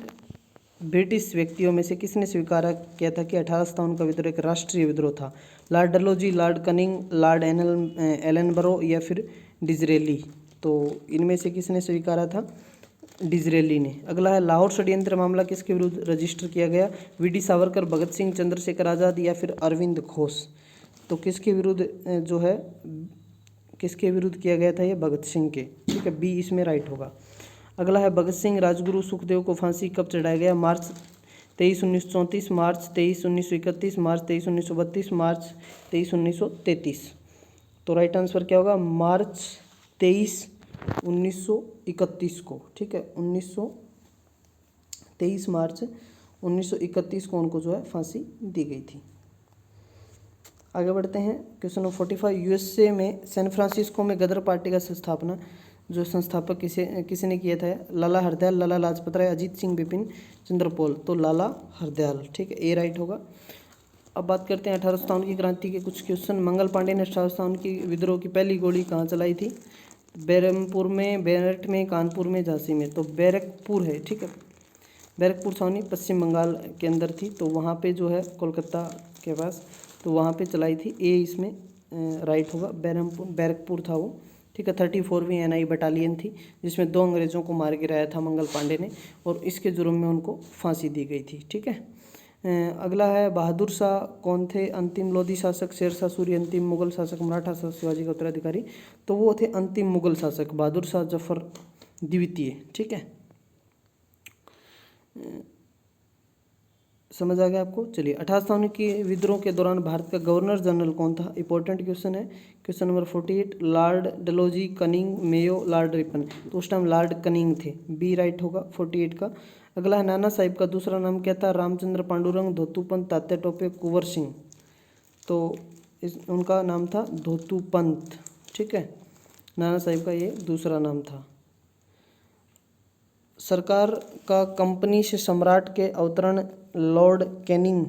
ब्रिटिश व्यक्तियों में से किसने स्वीकार किया था कि 1857 का विद्रोह एक राष्ट्रीय विद्रोह था, Lord Dalhousie, Lord cunning, Lord Ellenborough या फिर डिजरेली। तो इनमें से किसने स्वीकारा था, डिजरेली ने। अगला है लाहौर षड्यंत्र मामला किसके विरुद्ध रजिस्टर किया गया, वी.डी. सावरकर, भगत सिंह, चंद्रशेखर आज़ाद या फिर अरविंद घोष। तो किसके विरुद्ध जो है, किसके विरुद्ध किया गया था, ये भगत सिंह के, ठीक है, बी इसमें राइट होगा। अगला है भगत सिंह, राजगुरु सुखदेव को फांसी कब चढ़ाया गया, मार्च 23, 1934, मार्च 23, 1931, मार्च 23, 1932, मार्च 23, 1933। तो राइट आंसर क्या होगा, मार्च 23, 1931 को, ठीक है, 23 मार्च 1931 को उनको जो है फांसी दी गई थी। आगे बढ़ते हैं क्वेश्चन नंबर 45, यूएसए में सैन फ्रांसिस्को में गदर पार्टी का स्थापना जो संस्थापक किसने किया था, लाला हरदयाल, लाला लाजपत राय, अजीत सिंह, बिपिन चंद्र पाल। तो लाला हरदयाल, ठीक है, ए राइट होगा। अब बात करते हैं 1857 की क्रांति के कुछ क्वेश्चन। मंगल पांडे ने 1857 की विद्रोह की पहली गोली कहाँ चलाई थी, बैरमपुर में, बेरठ में, कानपुर में, झांसी में। तो बैरकपुर है, ठीक है, बैरकपुर छावनी पश्चिम बंगाल के अंदर थी, तो वहाँ पे जो है कोलकाता के पास, तो वहाँ पे चलाई थी, ए इसमें राइट होगा, बैरकपुर था वो, ठीक है। 34वीं NI बटालियन थी जिसमें 2 अंग्रेज़ों को मार गिराया था मंगल पांडे ने, और इसके जुर्म में उनको फांसी दी गई थी, ठीक है। अगला है बहादुर शाह कौन थे, अंतिम लोधी शासक, शेरशाह सूरी अंतिम मुगल शासक, मराठा शासक, शिवाजी का उत्तराधिकारी। तो वो थे अंतिम मुगल शासक, बहादुर शाह जफर द्वितीय, ठीक है। समझ आ गया आपको। चलिए, 28 के विद्रोह के दौरान भारत का गवर्नर जनरल कौन था? इंपॉर्टेंट क्वेश्चन है। Question number 48, Lord Dalhousie, cunning, Mayo, Lord Ripon. तो उस टाइम लॉर्ड कनिंग थे, बी राइट होगा 48 का। अगला है, नाना साहिब का दूसरा नाम क्या था? रामचंद्र पांडुरंग, धोतूपंत, तात्या टोपे, कुंवर सिंह। तो उनका नाम था धोतूपंत। ठीक है, नाना साहिब का ये दूसरा नाम था। सरकार का कंपनी से सम्राट के अवतरण लॉर्ड कैनिंग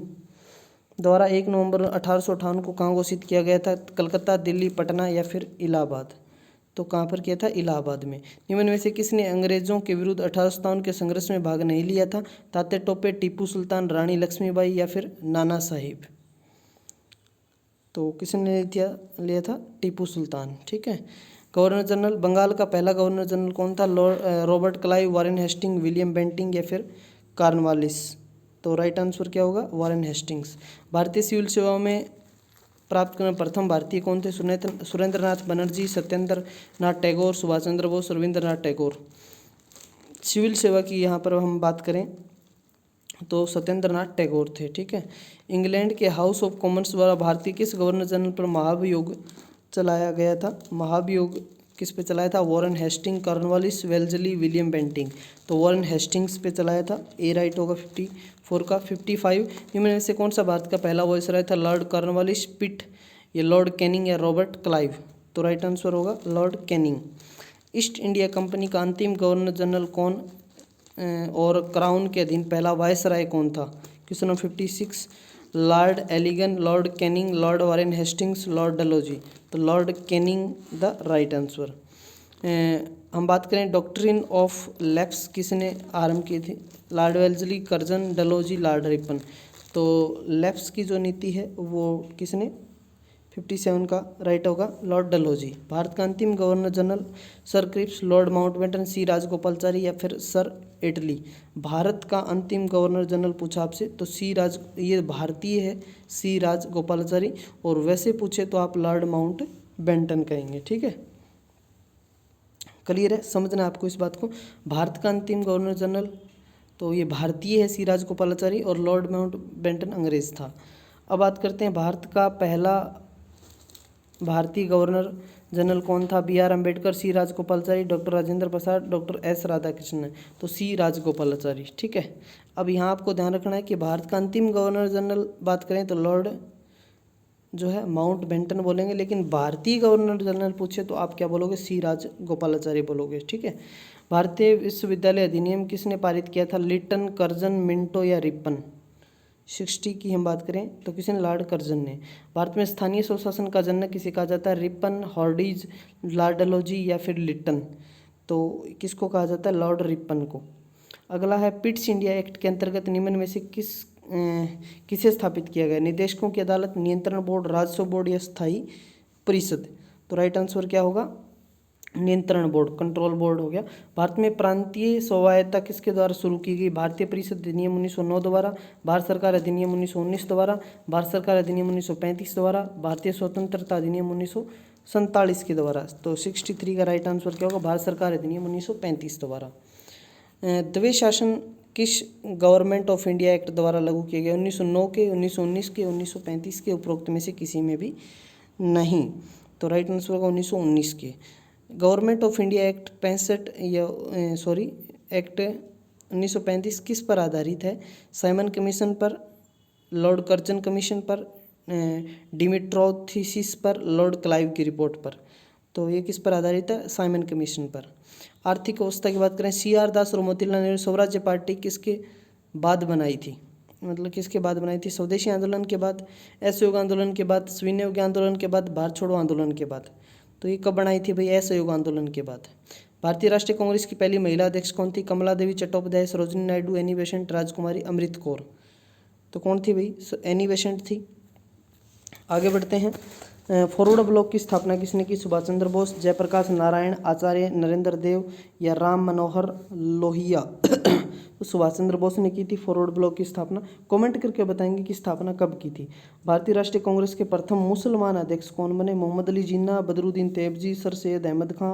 द्वारा 1 नवंबर 1858 को कहाँ घोषित किया गया था? कलकत्ता, दिल्ली, पटना या फिर इलाहाबाद? तो कहाँ पर किया था? इलाहाबाद में। निम्न में से किसने अंग्रेजों के विरुद्ध 1857 के संघर्ष में भाग नहीं लिया था? तात्या टोपे, टीपू सुल्तान, रानी लक्ष्मीबाई या फिर नाना साहिब? तो किसने लिया था? टीपू सुल्तान। ठीक है। गवर्नर जनरल, बंगाल का पहला गवर्नर जनरल कौन था? Robert Clive, Warren Hasting, William Bentinck या फिर कॉर्नवालिस? तो राइट आंसर क्या होगा? Warren Hastings. भारतीय सिविल सेवाओं में प्राप्त करने प्रथम भारतीय कौन थे? सुरेंद्रनाथ बनर्जी, सत्येंद्र नाथ टैगोर, सुभाष चंद्र बोस, रविंद्रनाथ टैगोर। सिविल सेवा की यहाँ पर हम बात करें तो सत्येंद्रनाथ टैगोर थे। ठीक है। इंग्लैंड के हाउस ऑफ कॉमन्स द्वारा भारतीय किस गवर्नर जनरल पर महाभियोग चलाया गया था? महाभियोग किस पे चलाया था? Warren Hasting, Cornwallis, Wellesley, William Bentinck. तो वॉरेन हेस्टिंग्स पे चलाया था, ए राइट होगा 54 का। 55, इनमें से कौन सा भारत का पहला वॉइसरॉय था? लॉर्ड कॉर्नवालिस, पिट, या लॉर्ड कैनिंग या रॉबर्ट क्लाइव? तो राइट आंसर होगा Lord Canning. East India company का अंतिम गवर्नर जनरल कौन और क्राउन के अधीन पहला वायसराय कौन था? Question number 56, Lord Elgin, Lord Canning, Lord Warren Hastings, Lord Dalhousie. तो Lord Canning the right answer. हम बात करें डॉक्ट्रिन ऑफ लैप्स किसने आरंभ की थी? Lord Wellesley, Curzon, Dalhousie, Lord Ripon. तो लैप्स की जो नीति है वो किसने? 57 का राइट होगा लॉर्ड डलहौजी। भारत का अंतिम governor general sir Cripps, Lord Mountbatten, C Rajagopalachari या फिर सर एटली? भारत का अंतिम गवर्नर जनरल पूछा आपसे तो ये भारतीय है, सी राजगोपालचारी। और वैसे पूछे तो आप लॉर्ड माउंटबेटन कहेंगे। ठीक है, क्लियर है? समझना आपको इस बात को। भारत का अंतिम गवर्नर जनरल तो ये भारतीय है, सी राजगोपालाचारी, और लॉर्ड माउंटबेटन अंग्रेज था। अब बात करते हैं भारत का पहला भारतीय गवर्नर जनरल कौन था? B R Ambedkar, C Rajagopalachari, doctor Rajendra Prasad, doctor S Radhakrishnan. तो सी राजगोपालाचारी। ठीक है। अब यहाँ आपको ध्यान रखना है कि भारत का अंतिम गवर्नर जनरल बात करें तो लॉर्ड जो है माउंटबेटन बोलेंगे, लेकिन भारतीय गवर्नर जनरल पूछे तो आप क्या बोलोगे? सी राजगोपालाचारी बोलोगे। ठीक है। भारतीय विश्वविद्यालय अधिनियम किसने पारित किया था? लिटन, कर्जन, मिंटो या रिपन? 60 की हम बात करें तो किसने? लॉर्ड कर्जन ने। भारत में स्थानीय स्वशासन का जनक किसे कहा जाता है? रिपन, हॉर्डिज, लॉर्ड डलहौजी या फिर लिटन? तो किसको कहा जाता है? लॉर्ड रिपन को। अगला है, पिट्स इंडिया एक्ट के अंतर्गत निम्न में से किसे स्थापित किया गया? निदेशकों की अदालत, नियंत्रण बोर्ड, राजस्व बोर्ड या स्थायी परिषद? तो राइट आंसर क्या होगा? नियंत्रण बोर्ड, कंट्रोल बोर्ड हो गया। भारत में प्रांतीय स्वायत्तता किसके द्वारा शुरू की गई? भारतीय परिषद अधिनियम 1909 द्वारा, भारत सरकार अधिनियम 1919 द्वारा, भारत सरकार अधिनियम 1935 द्वारा, भारतीय स्वतंत्रता अधिनियम 1947 के द्वारा। तो 63 का राइट आंसर क्या होगा? भारत सरकार अधिनियम 1935 द्वारा। द्वैध शासन किस गवर्नमेंट ऑफ इंडिया एक्ट द्वारा लागू किया गया? 1909 के, 1919 के, 1935 के, उपरोक्त में से किसी में भी नहीं। तो राइट आंसर होगा 1919 के। Government of India act 65 act 1935 किस पर आधारित है? साइमन कमीशन पर, लॉर्ड कर्जन कमीशन पर, डिमिट्रोव थीसिस पर, लॉर्ड क्लाइव की रिपोर्ट पर? तो ये किस पर आधारित है? साइमन कमीशन पर। आर्थिक व्यवस्था की बात करें, CR दास और मोतीलाल नेहरू स्वराज्य पार्टी किसके बाद बनाई थी? मतलब किसके बाद बनाई थी? स्वदेशी आंदोलन के बाद, असहयोग आंदोलन के बाद, स्वीनयोग आंदोलन के बाद, भारत छोड़ो आंदोलन के बाद? तो ये कब बनाई थी भाई? असहयोग आंदोलन के बाद। भारतीय राष्ट्रीय कांग्रेस की पहली महिला अध्यक्ष कौन थी? कमला देवी चट्टोपाध्याय, सरोजिनी नायडू, एनी बेसेंट, राजकुमारी अमृत कौर? तो कौन थी भाई? एनी बेसेंट थी। आगे बढ़ते हैं। फॉरवर्ड ब्लॉक की स्थापना किसने की? सुभाष चंद्र बोस, जयप्रकाश नारायण, आचार्य नरेंद्र देव या राम मनोहर लोहिया? तो सुभाष चंद्र बोस ने की थी फॉरवर्ड ब्लॉक की स्थापना। कमेंट करके बताएंगे कि स्थापना कब की थी। भारतीय राष्ट्रीय कांग्रेस के प्रथम मुसलमान अध्यक्ष कौन बने? मोहम्मद अली जिन्ना, बदरुद्दीन तैयबजी, सर सैयद अहमद खां,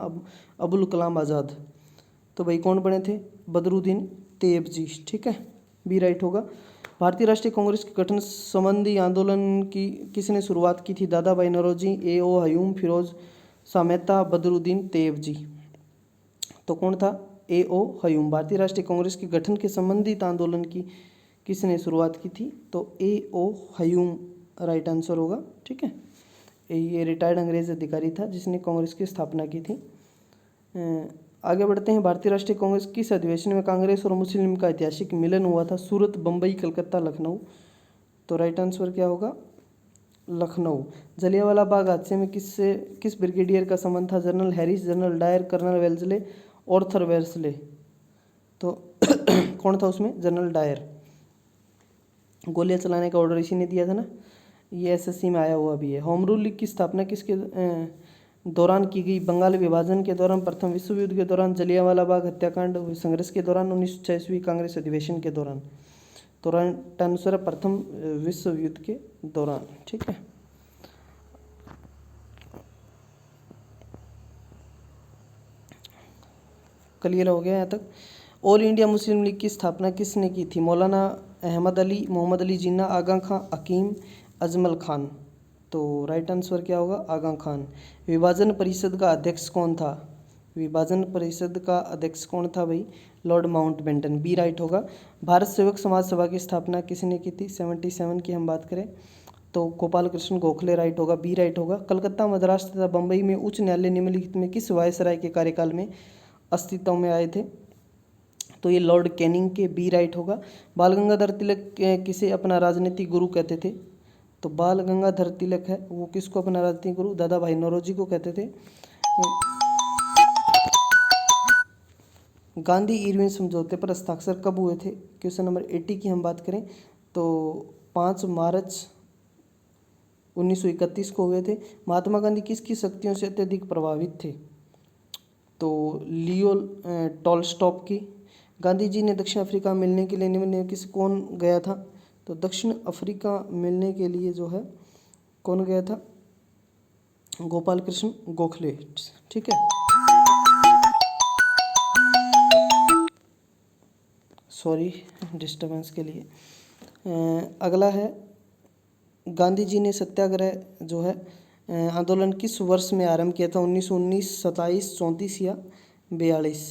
अबुल कलाम आज़ाद? तो भाई कौन बने थे? बदरुद्दीन तेवजी, ठीक है, बी राइट होगा। भारतीय राष्ट्रीय कांग्रेस के गठन संबंधी आंदोलन की किसने शुरुआत की थी? दादा भाई नौरोजी, A.O. हयूम, फिरोज शाह मेहता, बदरुद्दीन तेवजी। तो कौन था? A.O. हयूम। भारतीय राष्ट्रीय कांग्रेस के गठन के संबंधित आंदोलन की किसने शुरुआत की थी? तो A.O. हयूम राइट आंसर होगा, ठीक है। ये रिटायर्ड अंग्रेज अधिकारी था जिसने कांग्रेस की स्थापना की थी। आगे बढ़ते हैं। भारतीय राष्ट्रीय कांग्रेस किस अधिवेशन में कांग्रेस और मुस्लिम लीग का ऐतिहासिक मिलन हुआ था? सूरत, बम्बई, कलकत्ता, लखनऊ। तो राइट आंसर क्या होगा? लखनऊ। जलियांवाला बाग हादसे में किस ब्रिगेडियर का संबंध था? General Harris, general Dyer, colonel Wellesley, Arthur Wellesley. तो कौन था उसमें? General Dyer. गोलियां चलाने का ऑर्डर इसी ने दिया था ना, ये SSC में आया हुआ भी है। होम रूल लीग की स्थापना किसके दौरान की गई? बंगाल विभाजन के दौरान, प्रथम विश्व युद्ध के दौरान, जलियांवाला बाग हत्याकांड संघर्ष के दौरान, 1926वीं कांग्रेस अधिवेशन के दौरान। तो राइट आंसर है प्रथम विश्व युद्ध के दौरान, ठीक है। क्लियर हो गया यहाँ तक? ऑल इंडिया मुस्लिम लीग की स्थापना किसने की थी? मौलाना अहमद अली, मोहम्मद अली जिन्ना, आगा खां, हकीम अजमल खान। तो राइट आंसर क्या होगा? आगा खान। विभाजन परिषद का अध्यक्ष कौन था? विभाजन परिषद का अध्यक्ष कौन था भाई? लॉर्ड माउंटबेटन, बी राइट होगा। भारत सेवक समाज सभा की स्थापना किसने की थी? 77 की हम बात करें तो गोपाल कृष्ण गोखले राइट होगा, बी राइट होगा। कलकत्ता, मद्रास तथा बम्बई में उच्च न्यायालय निम्नलिखित में किस वायसराय के कार्यकाल में अस्तित्व में आए थे? तो ये लॉर्ड कैनिंग के, बी राइट होगा। बाल गंगाधर तिलक किसे अपना राजनीतिक गुरु कहते थे? तो बाल गंगाधर तिलक है वो किसको अपना राजनीतिक गुरु? दादा भाई नौरोजी को कहते थे। गांधी इरविन समझौते पर हस्ताक्षर कब हुए थे? क्वेश्चन नंबर 80 की हम बात करें तो 5 मार्च 1931 को हुए थे। महात्मा गांधी किसकी शक्तियों से अत्यधिक प्रभावित थे? तो लियो टॉलस्टॉय की। गांधी जी ने दक्षिण अफ्रीका मिलने के लिए निम्न किस कौन गया था? तो दक्षिण अफ्रीका मिलने के लिए जो है कौन गया था? गोपाल कृष्ण गोखले, ठीक है। सॉरी डिस्टर्बेंस के लिए। अगला है गांधी जी ने सत्याग्रह जो है आंदोलन किस वर्ष में आरंभ किया था? 1919, 27, 34 या 42?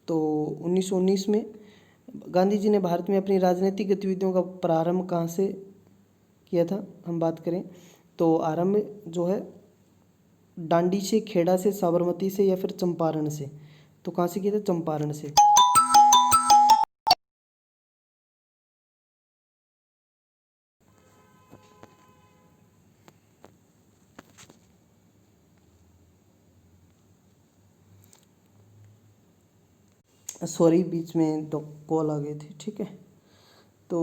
तो 1919 में गांधी जी ने भारत में अपनी राजनीतिक गतिविधियों का प्रारंभ कहाँ से किया था? हम बात करें तो आरंभ जो है डांडी से, खेड़ा से, साबरमती से या फिर चंपारण से। तो कहाँ से किया था? चंपारण से। सॉरी बीच में दो कॉल आ गई थी, ठीक है। तो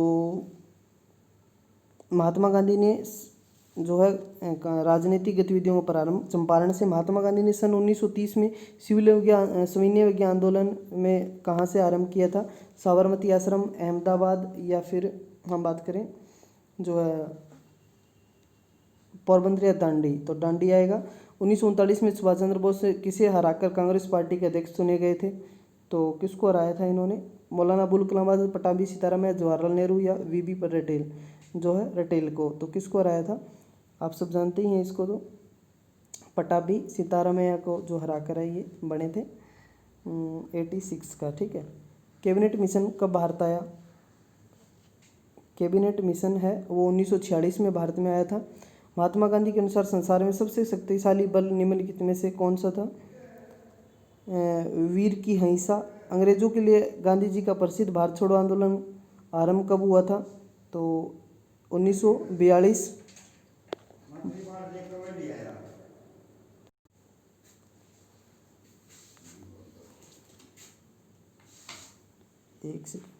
महात्मा गांधी ने जो है राजनीतिक गतिविधियों का प्रारंभ चंपारण से। महात्मा गांधी ने सन 1930 में सविनय विज्ञान आंदोलन में कहाँ से आरंभ किया था? साबरमती आश्रम, अहमदाबाद या फिर हम बात करें जो है पोरबंदर या दांडी। तो दांडी आएगा। 1939 में सुभाष चंद्र बोस किसे हराकर कांग्रेस पार्टी के अध्यक्ष चुने गए थे? तो किसको हराया था इन्होंने? मौलाना अबुल कलाम आजाद, पटाभी सीताराम या जवाहरलाल नेहरू या वीबी पटेल जो है रटेल को। तो किसको हराया था? आप सब जानते ही हैं इसको। तो पटाभी सीतारामैया को जो हरा कर है ये बने थे 86 का, ठीक है। कैबिनेट मिशन कब भारत आया? कैबिनेट मिशन है वो 1946 में भारत में आया था। महात्मा गांधी के अनुसार संसार में सबसे शक्तिशाली बल निम्नलिखित में से कौन सा था? वीर की हिंसा। अंग्रेजों के लिए गांधी जी का प्रसिद्ध भारत छोड़ो आंदोलन आरंभ कब हुआ था? तो 1942। एक सेकंड।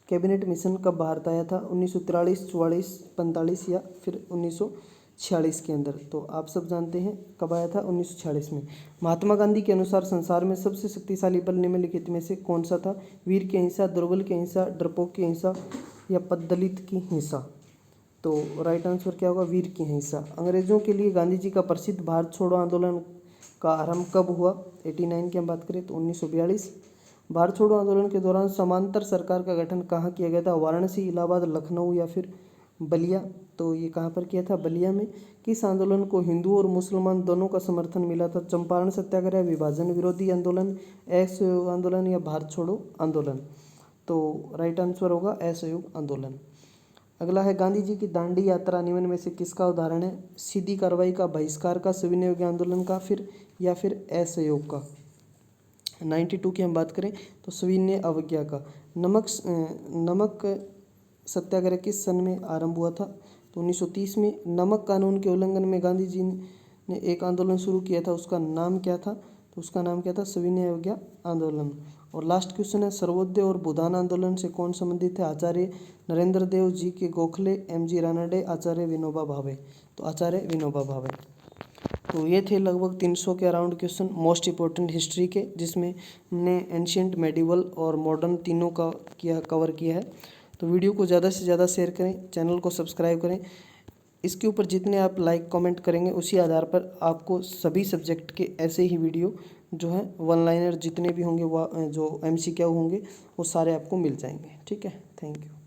कैबिनेट मिशन कब भारत आया था? 1943, 44, 45 या फिर 1946 के अंदर। तो आप सब जानते हैं कब आया था? 1946 में। महात्मा गांधी के अनुसार संसार में सबसे शक्तिशाली बल निम्नलिखित में से कौन सा था? वीर की हिंसा, दुर्बल की हिंसा, डरपोक की हिंसा या पददलित की हिंसा। तो राइट आंसर क्या होगा, वीर की हिंसा। अंग्रेजों के लिए गांधी जी का प्रसिद्ध भारत छोड़ो आंदोलन का आरंभ कब हुआ, 89 की हम बात करें तो 1942। भारत छोड़ो आंदोलन के दौरान समांतर सरकार का गठन कहाँ किया गया था, वाराणसी, इलाहाबाद, लखनऊ या फिर बलिया। तो ये कहाँ पर किया था, बलिया में। किस आंदोलन को हिंदू और मुसलमान दोनों का समर्थन मिला था, चंपारण सत्याग्रह, विभाजन विरोधी आंदोलन, असहयोग आंदोलन या भारत छोड़ो आंदोलन। तो राइट आंसर होगा असहयोग आंदोलन। अगला है गांधी जी की दांडी यात्रा निम्न में से किसका उदाहरण है, सीधी कार्रवाई का, बहिष्कार का, सविनय अवज्ञा आंदोलन का या फिर असहयोग का। 92 की हम बात करें तो सविनय अवज्ञा का। नमक सत्याग्रह किस सन में आरंभ हुआ था, तो 1930 में। नमक कानून के उल्लंघन में गांधी जी ने एक आंदोलन शुरू किया था, उसका नाम क्या था, तो उसका नाम क्या था, सविनय अवज्ञा आंदोलन। और लास्ट क्वेश्चन है, सर्वोदय और भूदान आंदोलन से कौन संबंधित है, आचार्य नरेंद्र देव, जी के गोखले, एम.जी. रानडे, आचार्य विनोबा भावे। तो आचार्य विनोबा भावे। तो ये थे लगभग 300 के around question most important history के, जिसमें हमने एंशियंट, मेडिवल और मॉडर्न तीनों का कवर किया है। तो वीडियो को ज़्यादा से ज़्यादा शेयर करें, चैनल को सब्सक्राइब करें। इसके ऊपर जितने आप लाइक कमेंट करेंगे उसी आधार पर आपको सभी सब्जेक्ट के ऐसे ही वीडियो जो है वन लाइनर जितने भी होंगे वो जो MCQ होंगे वो सारे आपको मिल जाएंगे। ठीक है, थैंक यू।